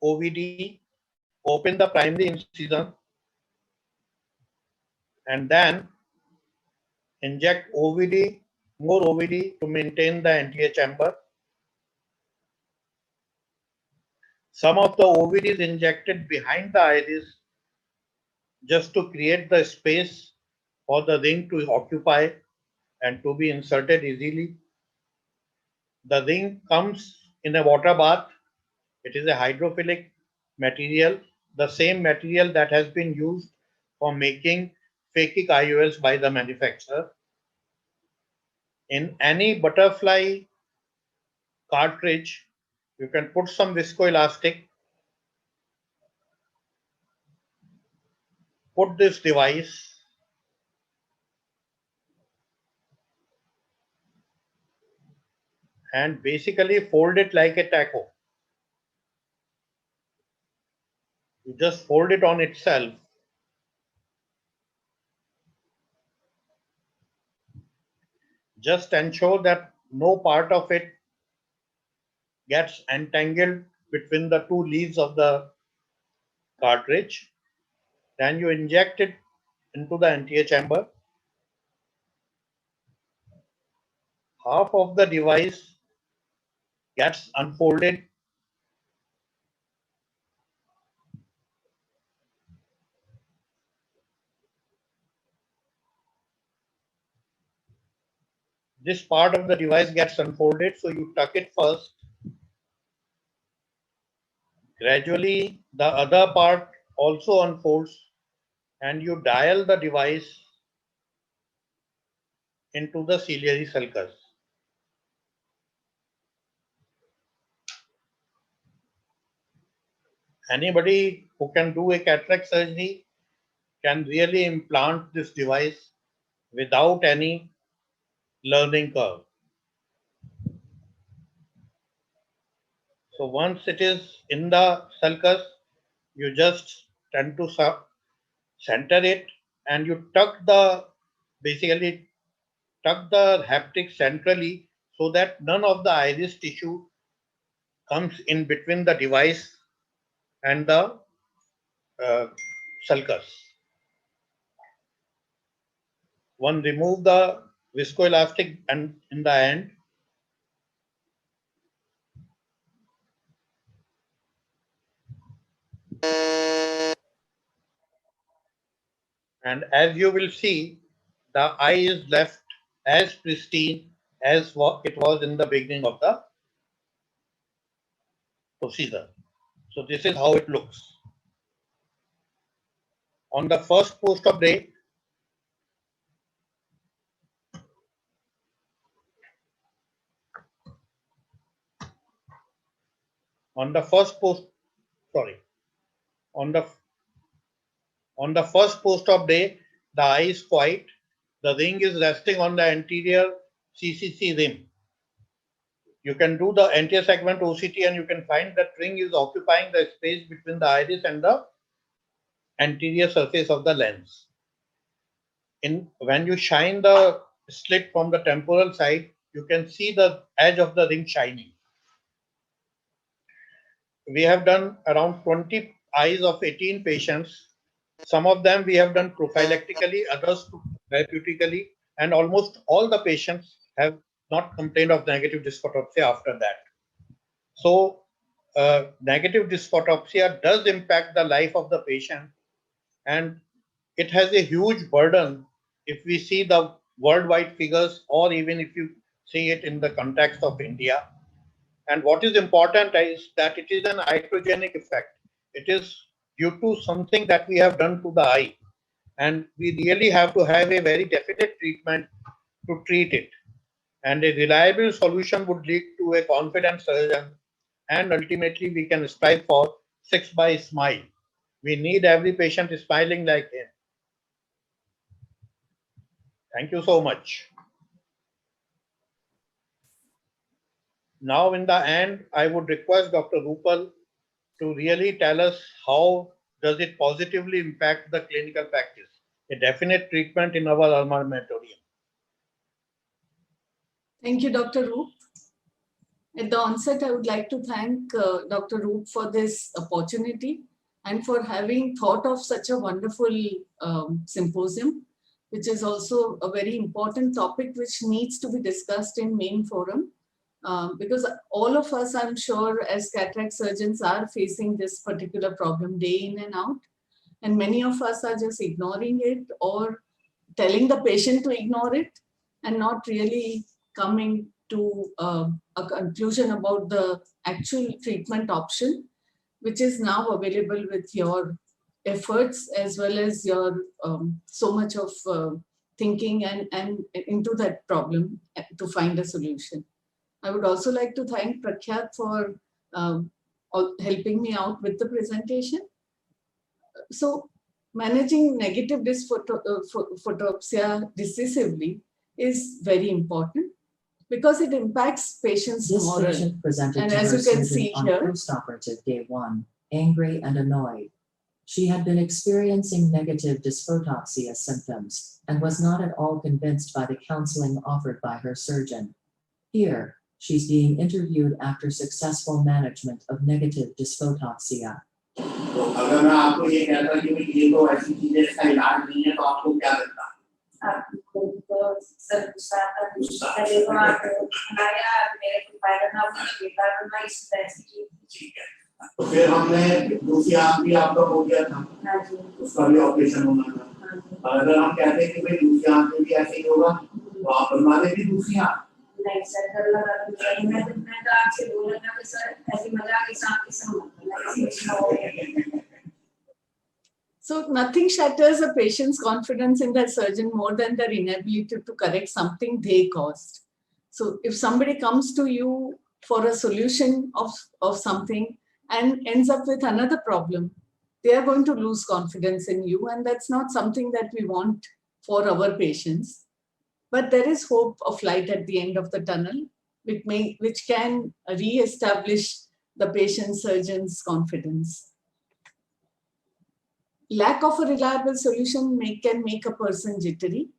OVD, open the primary incision, and then inject OVD, more OVD to maintain the anterior chamber. Some of the OVD is injected behind the iris just to create the space for the ring to occupy and to be inserted easily. The ring comes in a water bath. It is a hydrophilic material, the same material that has been used for making phakic IOLs by the manufacturer. In any butterfly cartridge, you can put some viscoelastic, put this device, and basically fold it like a taco. You just fold it on itself. Just ensure that no part of it gets entangled between the two leaves of the cartridge. Then you inject it into the anterior chamber. Half of the device gets unfolded. This part of the device gets unfolded, so you tuck it first. Gradually, the other part also unfolds, and you dial the device into the ciliary sulcus. Anybody who can do a cataract surgery can really implant this device without any learning curve. So once it is in the sulcus, you just tend to center it, and you basically tuck the haptic centrally so that none of the iris tissue comes in between the device and the sulcus. One remove the viscoelastic and in the end, and as you will see, the eye is left as pristine as it was in the beginning of the procedure. So this is how it looks. On the first post-op day, on the first post-op day, the eye is quiet. The ring is resting on the anterior CCC rim. You can do the anterior segment OCT and you can find that ring is occupying the space between the iris and the anterior surface of the lens. When you shine the slit from the temporal side, you can see the edge of the ring shining. We have done around 20 eyes of 18 patients. Some of them we have done prophylactically, others therapeutically, and almost all the patients have not complained of negative dysphotopsia after that. So negative dysphotopsia does impact the life of the patient, and it has a huge burden if we see the worldwide figures, or even if you see it in the context of India. And what is important is that it is an iatrogenic effect. It is due to something that we have done to the eye, and we really have to have a very definite treatment to treat it. And a reliable solution would lead to a confident surgeon, and ultimately we can strive for 6 by smile. We need every patient smiling like him. Thank you so much. Now in the end, I would request Dr. Rupal to really tell us how does it positively impact the clinical practice, a definite treatment in our armamentarium. Thank you, Dr. Roop. At the onset, I would like to thank Dr. Roop for this opportunity and for having thought of such a wonderful symposium, which is also a very important topic which needs to be discussed in main forum. Because all of us, I'm sure, as cataract surgeons are facing this particular problem day in and out. And many of us are just ignoring it or telling the patient to ignore it and not really coming to a conclusion about the actual treatment option, which is now available with your efforts as well as your so much of thinking and into that problem to find a solution. I would also like to thank Prakhyat for helping me out with the presentation. So managing negative dysphotopsia decisively is very important because it impacts patients' This moral. patient presented And to as her you can surgeon see on here, postoperative day 1, angry and annoyed. She had been experiencing negative dysphotopsia symptoms and was not at all convinced by the counseling offered by her surgeon. Here, she's being interviewed after successful management of negative dysphotopsia. तो अगर मैं आपको ये कहता कि भाई ये तो ऐसी चीज है इसका इलाज नहीं है तो आपको क्या लगता है? आपको तो सर गुस्सा आता है पहले तो आप आया मेरे को फायदा ना हो बेकार ना इस तरह से ठीक है तो फिर हमने दूसरी आंख भी आपका हो गया था हां जी उसका भी ऑपरेशन होना था अगर हम कहते हैं कि भाई दूसरी आंख में भी ऐसे ही होगा तो आप बनवा देंगे दूसरी आंख नहीं सर कर लगा मैं तो आपसे बोल रहा था कि सर ऐसी मजाक इस आंख की समझ so nothing shatters a patient's confidence in their surgeon more than their inability to correct something they caused. So if somebody comes to you for a solution of something and ends up with another problem, they are going to lose confidence in you, and that's not something that we want for our patients. But there is hope of light at the end of the tunnel, which can re-establish the patient surgeon's confidence. lack of a reliable solution can make a person jittery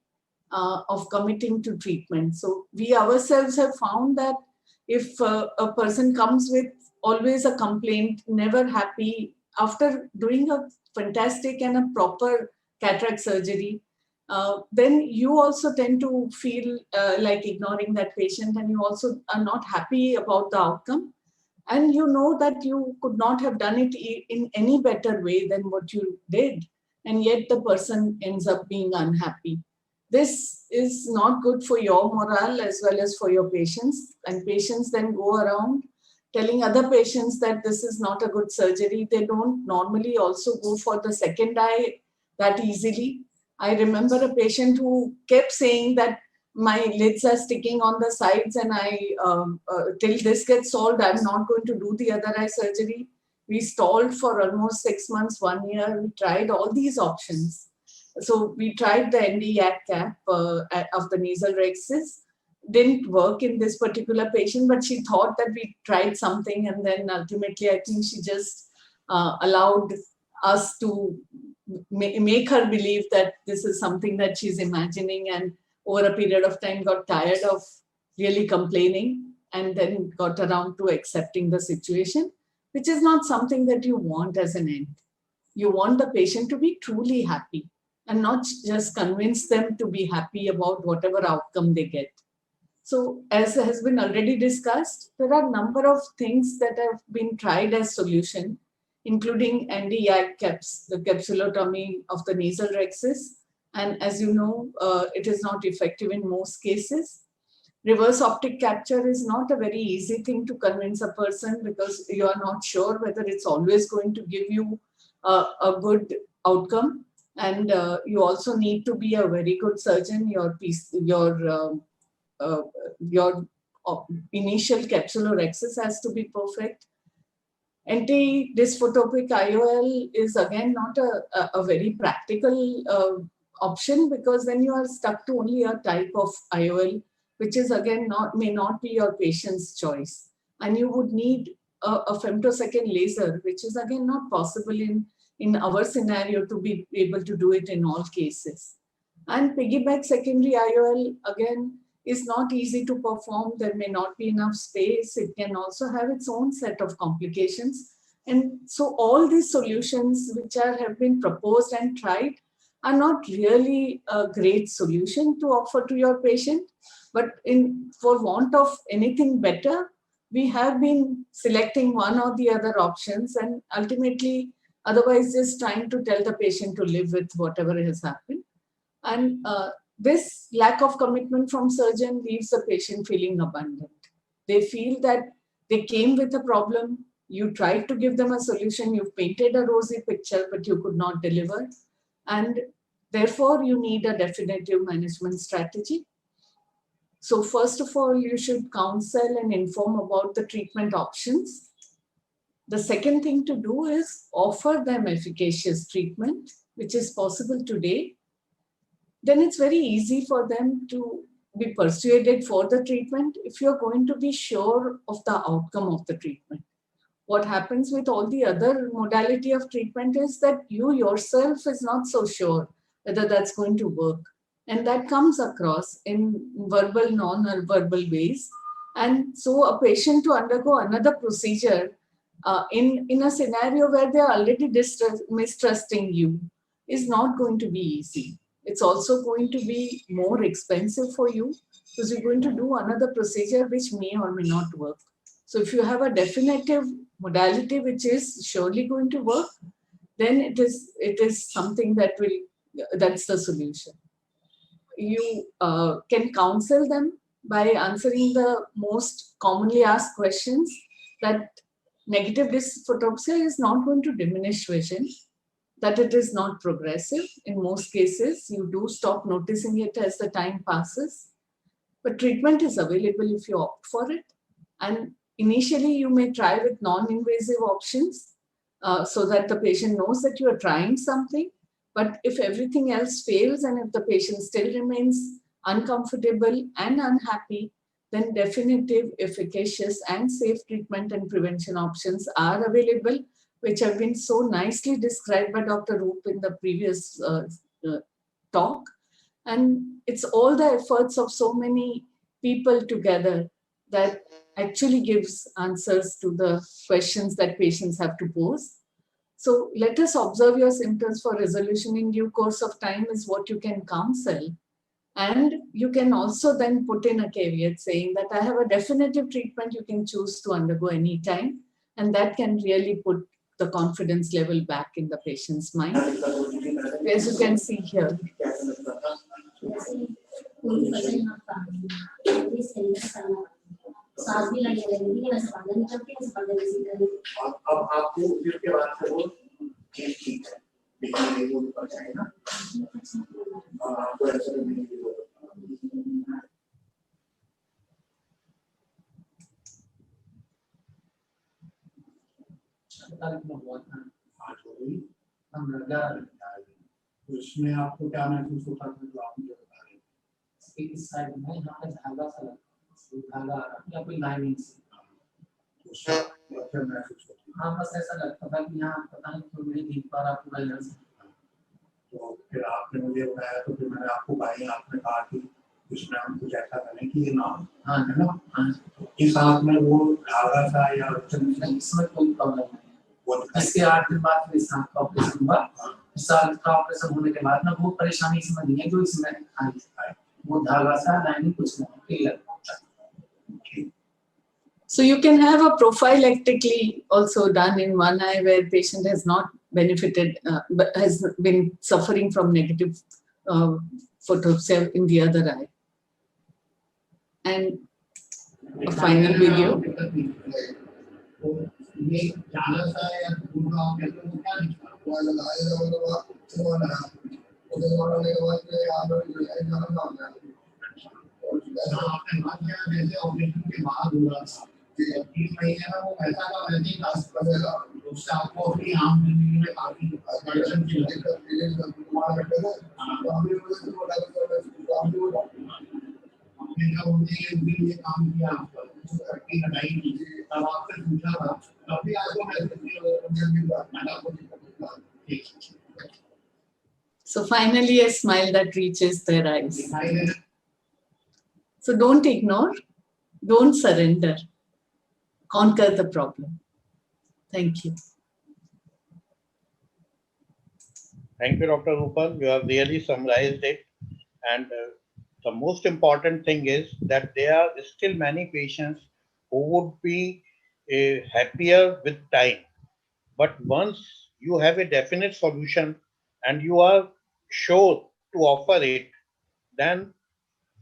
of committing to treatment. So we ourselves have found that if a person comes with always a complaint, never happy, after doing a fantastic and a proper cataract surgery, then you also tend to feel like ignoring that patient, and you also are not happy about the outcome. And you know that you could not have done it in any better way than what you did. And yet the person ends up being unhappy. This is not good for your morale as well as for your patients. And patients then go around telling other patients that this is not a good surgery. They don't normally also go for the second eye that easily. I remember a patient who kept saying that my lids are sticking on the sides, and till this gets solved, I'm not going to do the other eye surgery. We stalled for almost 6 months, 1 year. We tried all these options. So we tried the ND-YAG cap of the nasal rhexis. Didn't work in this particular patient, but she thought that we tried something, and then ultimately I think she just allowed us to make her believe that this is something that she's imagining, and over a period of time got tired of really complaining and then got around to accepting the situation, which is not something that you want as an end. You want the patient to be truly happy and not just convince them to be happy about whatever outcome they get. So as has been already discussed, there are a number of things that have been tried as solution, including ND-YAG caps, the capsulotomy of the nasal rhexis. And as you know, it is not effective in most cases. Reverse optic capture is not a very easy thing to convince a person, because you are not sure whether it's always going to give you a good outcome. And you also need to be a very good surgeon. Your initial capsulorhexis has to be perfect. Anti-dysphotopic IOL is again not a very practical option, because then you are stuck to only a type of IOL, which is again may not be your patient's choice. And you would need a femtosecond laser, which is again not possible in our scenario to be able to do it in all cases. And piggyback secondary IOL again is not easy to perform. There may not be enough space. It can also have its own set of complications. And so all these solutions which have been proposed and tried are not really a great solution to offer to your patient. But for want of anything better, we have been selecting one or the other options, and ultimately otherwise just trying to tell the patient to live with whatever has happened. And this lack of commitment from surgeon leaves the patient feeling abandoned. They feel that they came with a problem, you tried to give them a solution, you've painted a rosy picture, but you could not deliver. And therefore, you need a definitive management strategy. So first of all, you should counsel and inform about the treatment options. The second thing to do is offer them efficacious treatment, which is possible today. Then it's very easy for them to be persuaded for the treatment if you're going to be sure of the outcome of the treatment. What happens with all the other modality of treatment is that you yourself is not so sure whether that's going to work. And that comes across in verbal, non-verbal ways. And so a patient to undergo another procedure in a scenario where they're already mistrusting you is not going to be easy. It's also going to be more expensive for you, because you're going to do another procedure which may or may not work. So if you have a definitive modality which is surely going to work, then it is something that's the solution. You can counsel them by answering the most commonly asked questions, that negative dysphotopsia is not going to diminish vision, that it is not progressive. In most cases, you do stop noticing it as the time passes, but treatment is available if you opt for it. And initially, you may try with non-invasive options so that the patient knows that you are trying something. But if everything else fails and if the patient still remains uncomfortable and unhappy, then definitive, efficacious and safe treatment and prevention options are available which have been so nicely described by Dr. Roop in the previous talk. And it's all the efforts of so many people together that actually gives answers to the questions that patients have to pose. So let us observe your symptoms for resolution in due course of time is what you can counsel. And you can also then put in a caveat saying that I have a definitive treatment you can choose to undergo anytime. And that can really put the confidence level back in the patient's mind. As you can see here. सांस भी लगी रहेगी लेकिन स्पंदन नहीं करती है स्पंदन इसी तरह अब आपको उसके बाद से वो ठीक है लेकिन ये वो ऊपर जाएगा आपको ऐसा करने की जरूरत आज हो गई हम लगा तो इसमें आपको क्या महसूस होता था जो आप मुझे बता रहे थे कि इस साइड में यहाँ पे धागा सा लगता है धागा आ रहा है या कोई लाइनिंग से उसका अच्छा महसूस होता है हाँ बस ऐसा लगता था कि यहाँ पता नहीं क्यों नहीं दिख पा रहा पूरा इधर से तो फिर आपने मुझे बताया तो फिर मैंने आपको बताई आपने कहा कि इसमें हम कुछ ऐसा करें कि ये ना हो हाँ है ना हाँ इस हाथ में वो धागा सा या नहीं, इसमें कोई प्रॉब्लम नहीं वो इसके 8 दिन बाद फिर इस हाथ का ऑपरेशन हुआ इस हाथ का ऑपरेशन होने के बाद ना वो परेशानी इसमें नहीं है जो इसमें आई वो धागा सा लाइनिंग कुछ नहीं clear So you can have a prophylactically also done in one eye where patient has not benefited, but has been suffering from negative photopsia in the other eye. And a final video. ये जाना सा या पूरा आपने तो क्या लिखा वो लगाया होगा तो ना उधर वाले के बाद ये आप लोग जाना ना और आपने बात किया जैसे ऑपरेशन के बाद हुआ था कि मैं ना वो ऐसा का वैसे ही टास्क करेगा उससे आपको अपनी आम जिंदगी में काफी परेशान की दिक्कत फीलिंग तुम्हारा बैठेगा तो अभी मुझे तो बोला तो अभी बोला आपने जब उनके लिए काम किया करके लड़ाई तब आपसे पूछा था तभी आपको message So finally a smile that reaches their eyes. So don't ignore, don't surrender. Conquer the problem. Thank you. Thank you, Dr. Rupal. You have really summarized it. And the most important thing is that there are still many patients who would be happier with time. But once you have a definite solution and you are sure to offer it, then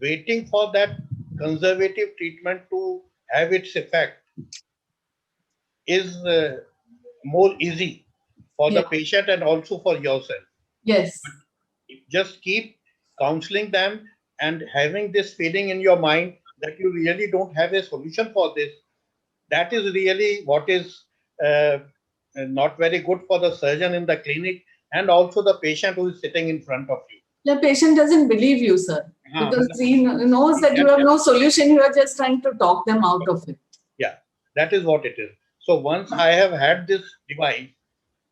waiting for that conservative treatment to have its effect is more easy for the patient and also for yourself. Yes. Just keep counseling them and having this feeling in your mind that you really don't have a solution for this. That is really what is not very good for the surgeon in the clinic and also the patient who is sitting in front of you. The patient doesn't believe you, sir, because he knows that you have no solution. You are just trying to talk them out of it. Yeah, that is what it is. So once I have had this device,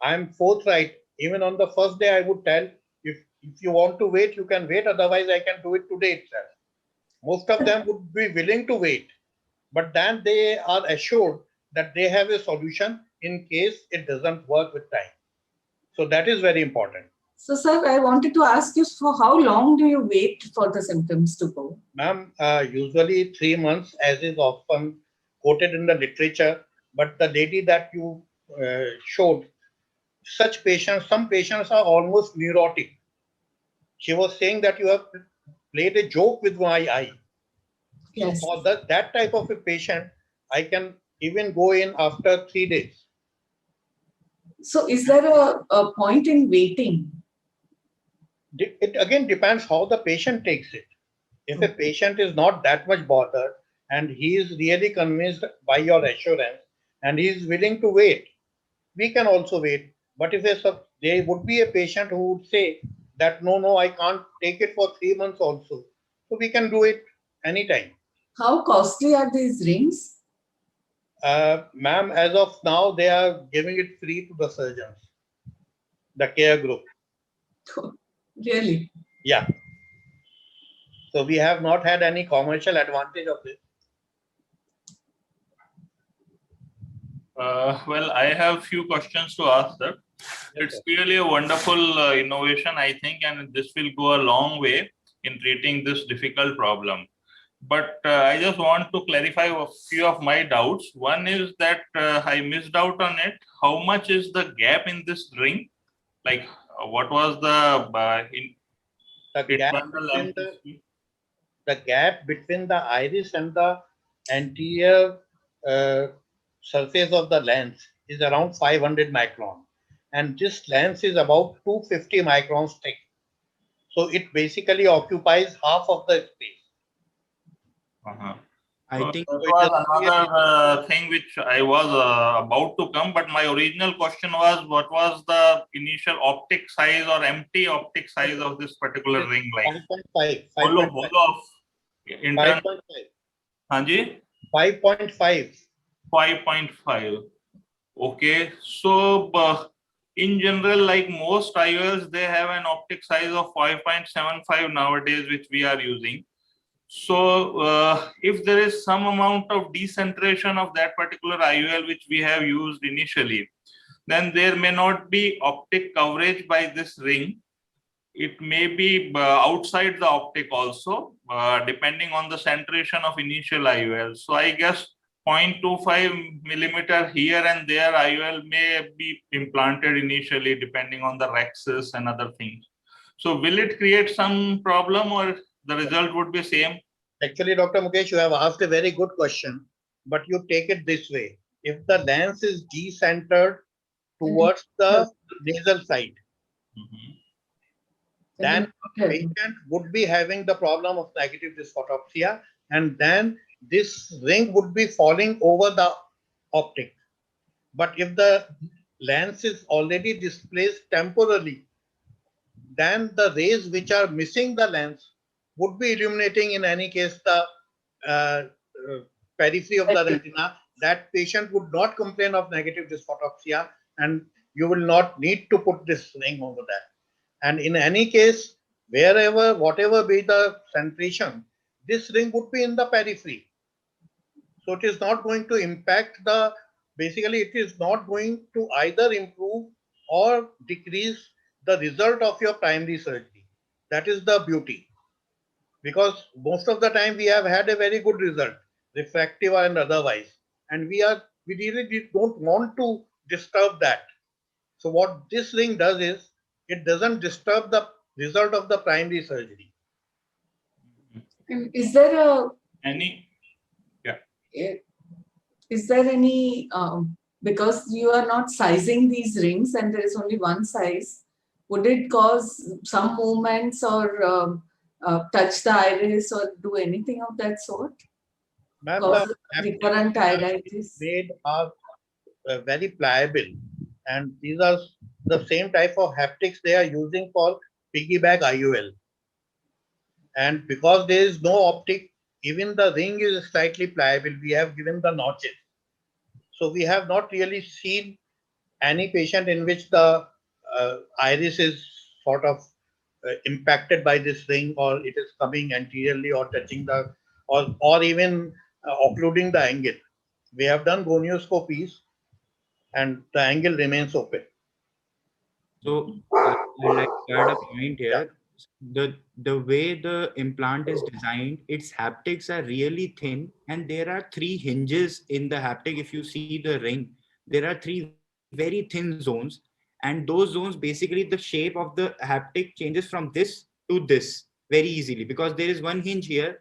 I am forthright. Even on the first day, I would tell, if you want to wait, you can wait. Otherwise, I can do it today itself. Most of them would be willing to wait, but then they are assured that they have a solution in case it doesn't work with time. So that is very important. So, sir, I wanted to ask you, for how long do you wait for the symptoms to go? Ma'am, usually 3 months, as is often quoted in the literature. But the lady that you showed, such patients, some patients are almost neurotic. She was saying that you have played a joke with my eye. Yes. So for that type of a patient, I can even go in after 3 days. So is there a point in waiting? It again depends how the patient takes it. If a patient is not that much bothered and he is really convinced by your assurance and he is willing to wait, we can also wait. But if there would be a patient who would say that, no, I can't take it for 3 months also. So we can do it anytime. How costly are these rings? Ma'am, as of now, they are giving it free to the surgeons, the care group. Really? Yeah. So we have not had any commercial advantage of it. Well, I have few questions to ask, sir. It's really a wonderful innovation, I think, and this will go a long way in treating this difficult problem. But I just want to clarify a few of my doubts. One is that I missed out on it. How much is the gap in this ring? Like, what was the The gap internal between amplitude? the gap between the iris and the anterior surface of the lens is around 500 micron, and this lens is about 250 microns thick. So it basically occupies half of the space. Uh-huh. I So think that it was is another thing which I was about to come, but my original question was, what was the initial optic size or empty optic size of this particular ring light? 5.5. Holo of internal. 5.5. Hanji? 5.5. 5.5. Okay. So in general, like most IOLs, they have an optic size of 5.75 nowadays, which we are using. So if there is some amount of decentration of that particular IOL which we have used initially, then there may not be optic coverage by this ring. It may be outside the optic also, depending on the centration of initial IOL. So I guess 0.25 millimeter here and there IOL may be implanted initially depending on the rhexis and other things. So will it create some problem or the result would be same? Actually, Dr. Mukesh, you have asked a very good question, but you take it this way. If the lens is decentered towards the nasal side, then patient would be having the problem of negative dysphotopsia, and then this ring would be falling over the optic. But if the lens is already displaced temporarily, then the rays which are missing the lens would be illuminating in any case the periphery of the retina. That patient would not complain of negative dysphotopsia, and you will not need to put this ring over there. And in any case, wherever, whatever be the centration, this ring would be in the periphery. So it is not going to impact the, basically it is not going to either improve or decrease the result of your primary surgery. That is the beauty. Because most of the time we have had a very good result, refractive and otherwise. And we really don't want to disturb that. So what this ring does is, it doesn't disturb the result of the primary surgery. Is there Any? Yeah. Is there any, because you are not sizing these rings and there is only one size, would it cause some movements or touch the iris or do anything of that sort? Ma'am, Cause the recurrent iritis? made are very pliable, and these are the same type of haptics they are using for piggyback IOL. And because there is no optic, even the ring is slightly pliable. We have given the notches. So we have not really seen any patient in which the iris is sort of impacted by this ring, or it is coming anteriorly or touching the, or even occluding the angle. We have done gonioscopies and the angle remains open. So I'd like to add a point here. The way the implant is designed, its haptics are really thin, and there are 3 hinges in the haptic. If you see the ring, there are 3 very thin zones, and those zones, basically the shape of the haptic changes from this to this very easily, because there is one hinge here,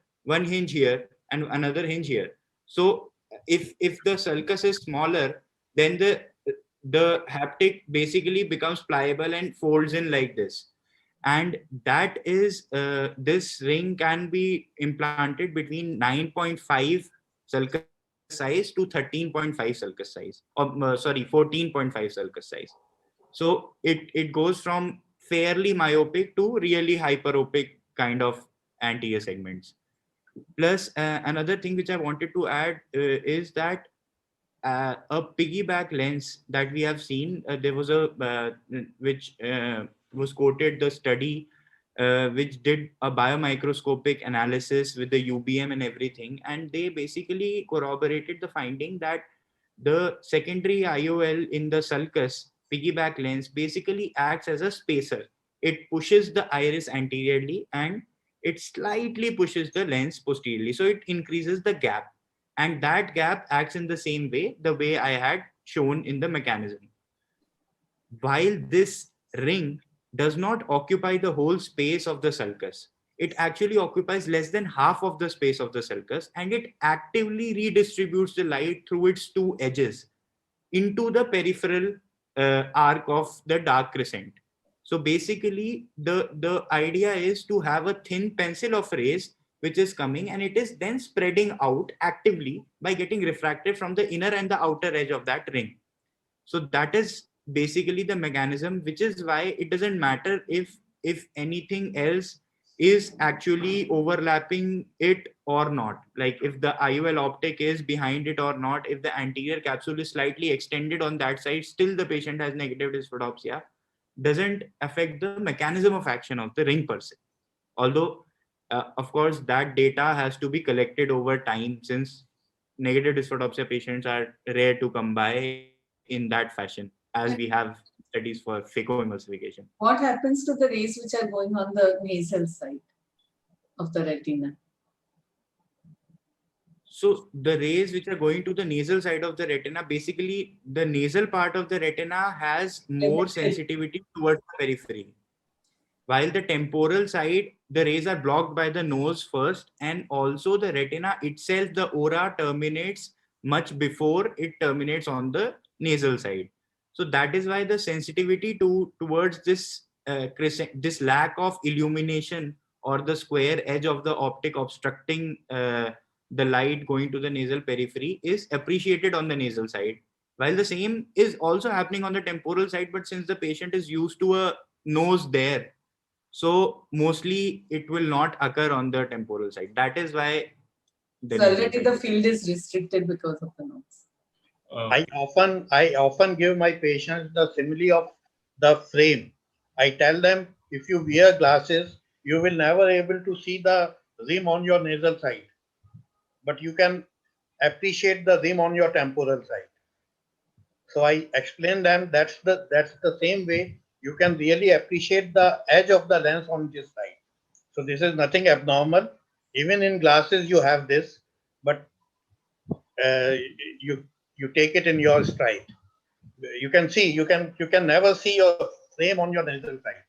and another hinge here. So if the sulcus is smaller, then the haptic basically becomes pliable and folds in like this. And that is, this ring can be implanted between 9.5 sulcus size to 13.5 sulcus size, or sorry, 14.5 sulcus size. So it goes from fairly myopic to really hyperopic kind of anterior segments. Plus, another thing which I wanted to add is that a piggyback lens that we have seen. There was a which was quoted the study which did a biomicroscopic analysis with the UBM and everything, and they basically corroborated the finding that the secondary IOL in the sulcus piggyback lens basically acts as a spacer. It pushes the iris anteriorly and it slightly pushes the lens posteriorly. So it increases the gap. And that gap acts in the same way, the way I had shown in the mechanism. While this ring does not occupy the whole space of the sulcus, it actually occupies less than half of the space of the sulcus, and it actively redistributes the light through its two edges into the peripheral arc of the dark crescent. So basically, the idea is to have a thin pencil of rays which is coming, and it is then spreading out actively by getting refracted from the inner and the outer edge of that ring. So that is basically the mechanism, which is why it doesn't matter if anything else is actually overlapping it or not. Like if the IOL optic is behind it or not, if the anterior capsule is slightly extended on that side, still the patient has negative dysphotopsia. Doesn't affect the mechanism of action of the ring per se. Although, of course, that data has to be collected over time, since negative dysphotopsia patients are rare to come by in that fashion, as we have studies for phacoemulsification. What happens to the rays which are going on the nasal side of the retina? So the rays which are going to the nasal side of the retina, basically the nasal part of the retina has more sensitivity towards the periphery. While the temporal side, the rays are blocked by the nose first, and also the retina itself, the ora terminates much before it terminates on the nasal side. So that is why the sensitivity towards this this lack of illumination or the square edge of the optic obstructing the light going to the nasal periphery is appreciated on the nasal side, while the same is also happening on the temporal side. But since the patient is used to a nose there, so mostly it will not occur on the temporal side. That is why So already the field is restricted because of the nose. I often give my patients the simile of the frame. I tell them, if you wear glasses, you will never able to see the rim on your nasal side, but you can appreciate the rim on your temporal side. So I explain them that's the same way you can really appreciate the edge of the lens on this side. So this is nothing abnormal. Even in glasses you have this, but you take it in your stride. You can see, you can never see your frame on your nasal side.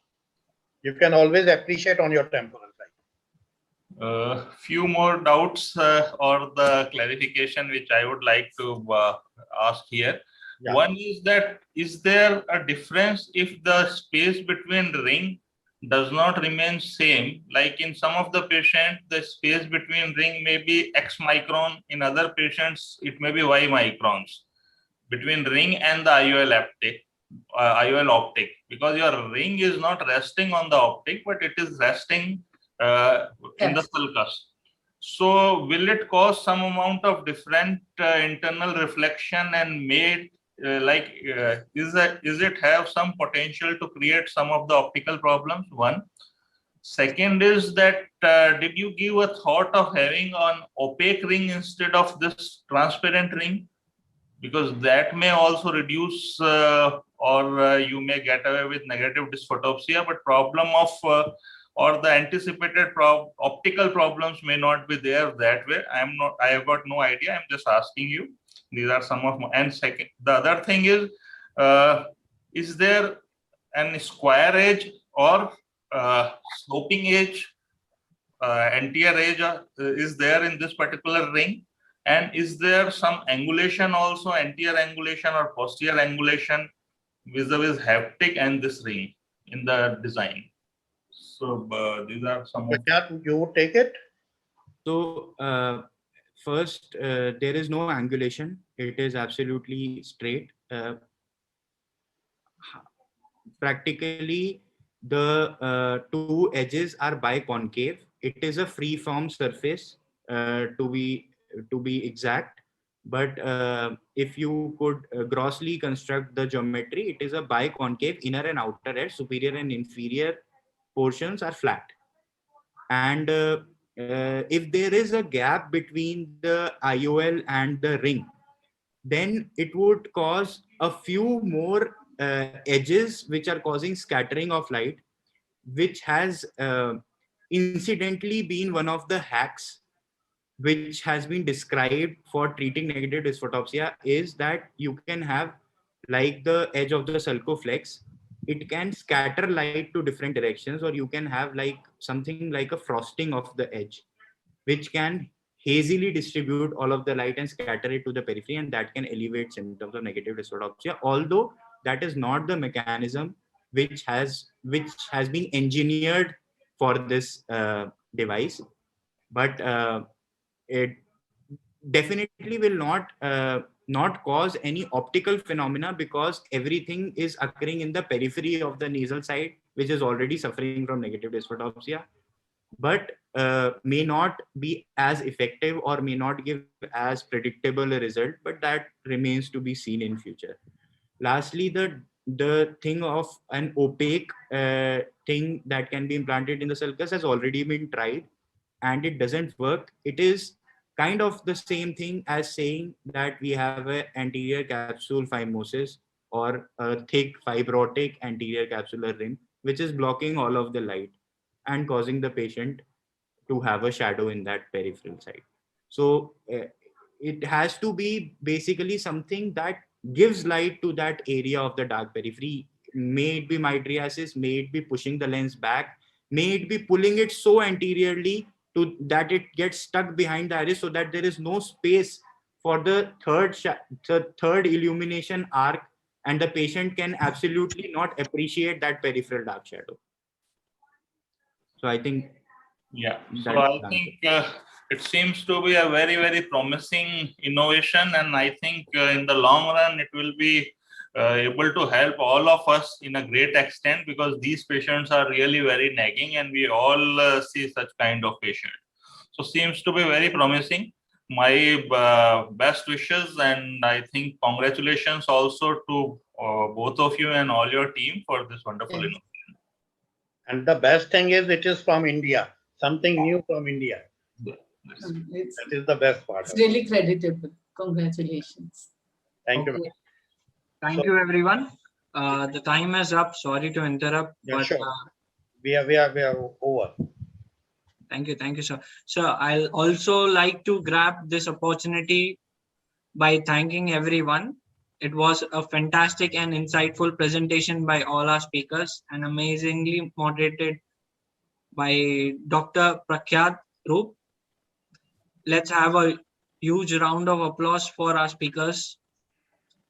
You can always appreciate on your temporal side. Few more doubts or the clarification which I would like to ask here. Yeah. One is that, is there a difference if the space between ring does not remain same? Like in some of the patients, the space between ring may be X micron. In other patients, it may be Y microns between ring and the IOL optic, because your ring is not resting on the optic, but it is resting in the sulcus. So will it cause some amount of different internal reflection and made is it have some potential to create some of the optical problems? One. Second is that did you give a thought of having an opaque ring instead of this transparent ring? Because that may also reduce or you may get away with negative dysphotopsia, but problem of or the anticipated optical problems may not be there that way. I have got no idea. I'm just asking you. These are some of my, and second, the other thing is there an square edge or sloping edge, anterior edge is there in this particular ring? And is there some angulation also, anterior angulation or posterior angulation vis-a-vis haptic and this ring in the design? So these are some of. You would take it? So first, there is no angulation. It is absolutely straight. Practically, the two edges are biconcave. It is a free-form surface to be exact. But if you could grossly construct the geometry, it is a biconcave. Inner and outer edge, superior and inferior portions are flat. And if there is a gap between the IOL and the ring, then it would cause a few more edges which are causing scattering of light, which has incidentally been one of the hacks which has been described for treating negative dysphotopsia, is that you can have, like the edge of the sulcoflex, it can scatter light to different directions, or you can have like something like a frosting of the edge, which can hazily distribute all of the light and scatter it to the periphery, and that can elevate symptoms of negative dysphotopsia, although that is not the mechanism which has been engineered for this device. But it definitely will not cause any optical phenomena, because everything is occurring in the periphery of the nasal side, which is already suffering from negative dysphotopsia, but may not be as effective or may not give as predictable a result, but that remains to be seen in future. Lastly, the thing of an opaque thing that can be implanted in the sulcus has already been tried, and it doesn't work. It is kind of the same thing as saying that we have an anterior capsule phimosis or a thick fibrotic anterior capsular rim, which is blocking all of the light and causing the patient to have a shadow in that peripheral side. So it has to be basically something that gives light to that area of the dark periphery. May it be mydriasis, may it be pushing the lens back, may it be pulling it so anteriorly to that it gets stuck behind the iris, so that there is no space for the third illumination arc, and the patient can absolutely not appreciate that peripheral dark shadow. So I think Yeah, so that's I the think it seems to be a very, very promising innovation, and I think in the long run it will be able to help all of us in a great extent, because these patients are really very nagging, and we all see such kind of patient. So seems to be very promising. My best wishes, and I think congratulations also to both of you and all your team for this wonderful Yes. innovation. And the best thing is it is from India, something new from India. It's, That is the best part. it's really creditable. Congratulations. Thank you. Okay. Thank you, everyone. The time is up. Sorry to interrupt, Yeah, but sure. We are over. thank you, sir. So I'll also like to grab this opportunity by thanking everyone. It was a fantastic and insightful presentation by all our speakers, and amazingly moderated by Dr. Prakhyat Roop. Let's have a huge round of applause for our speakers.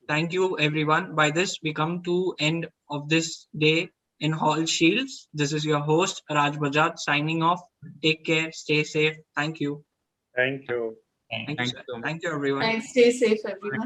Thank you, everyone. By this, we come to end of this day in Hall Shields. This is your host, Raj Bajaj, signing off. Take care. Stay safe. Thank you. Thank you. Thank Thank Thank you, you sir. so much. Thank you, everyone. And stay safe, everyone.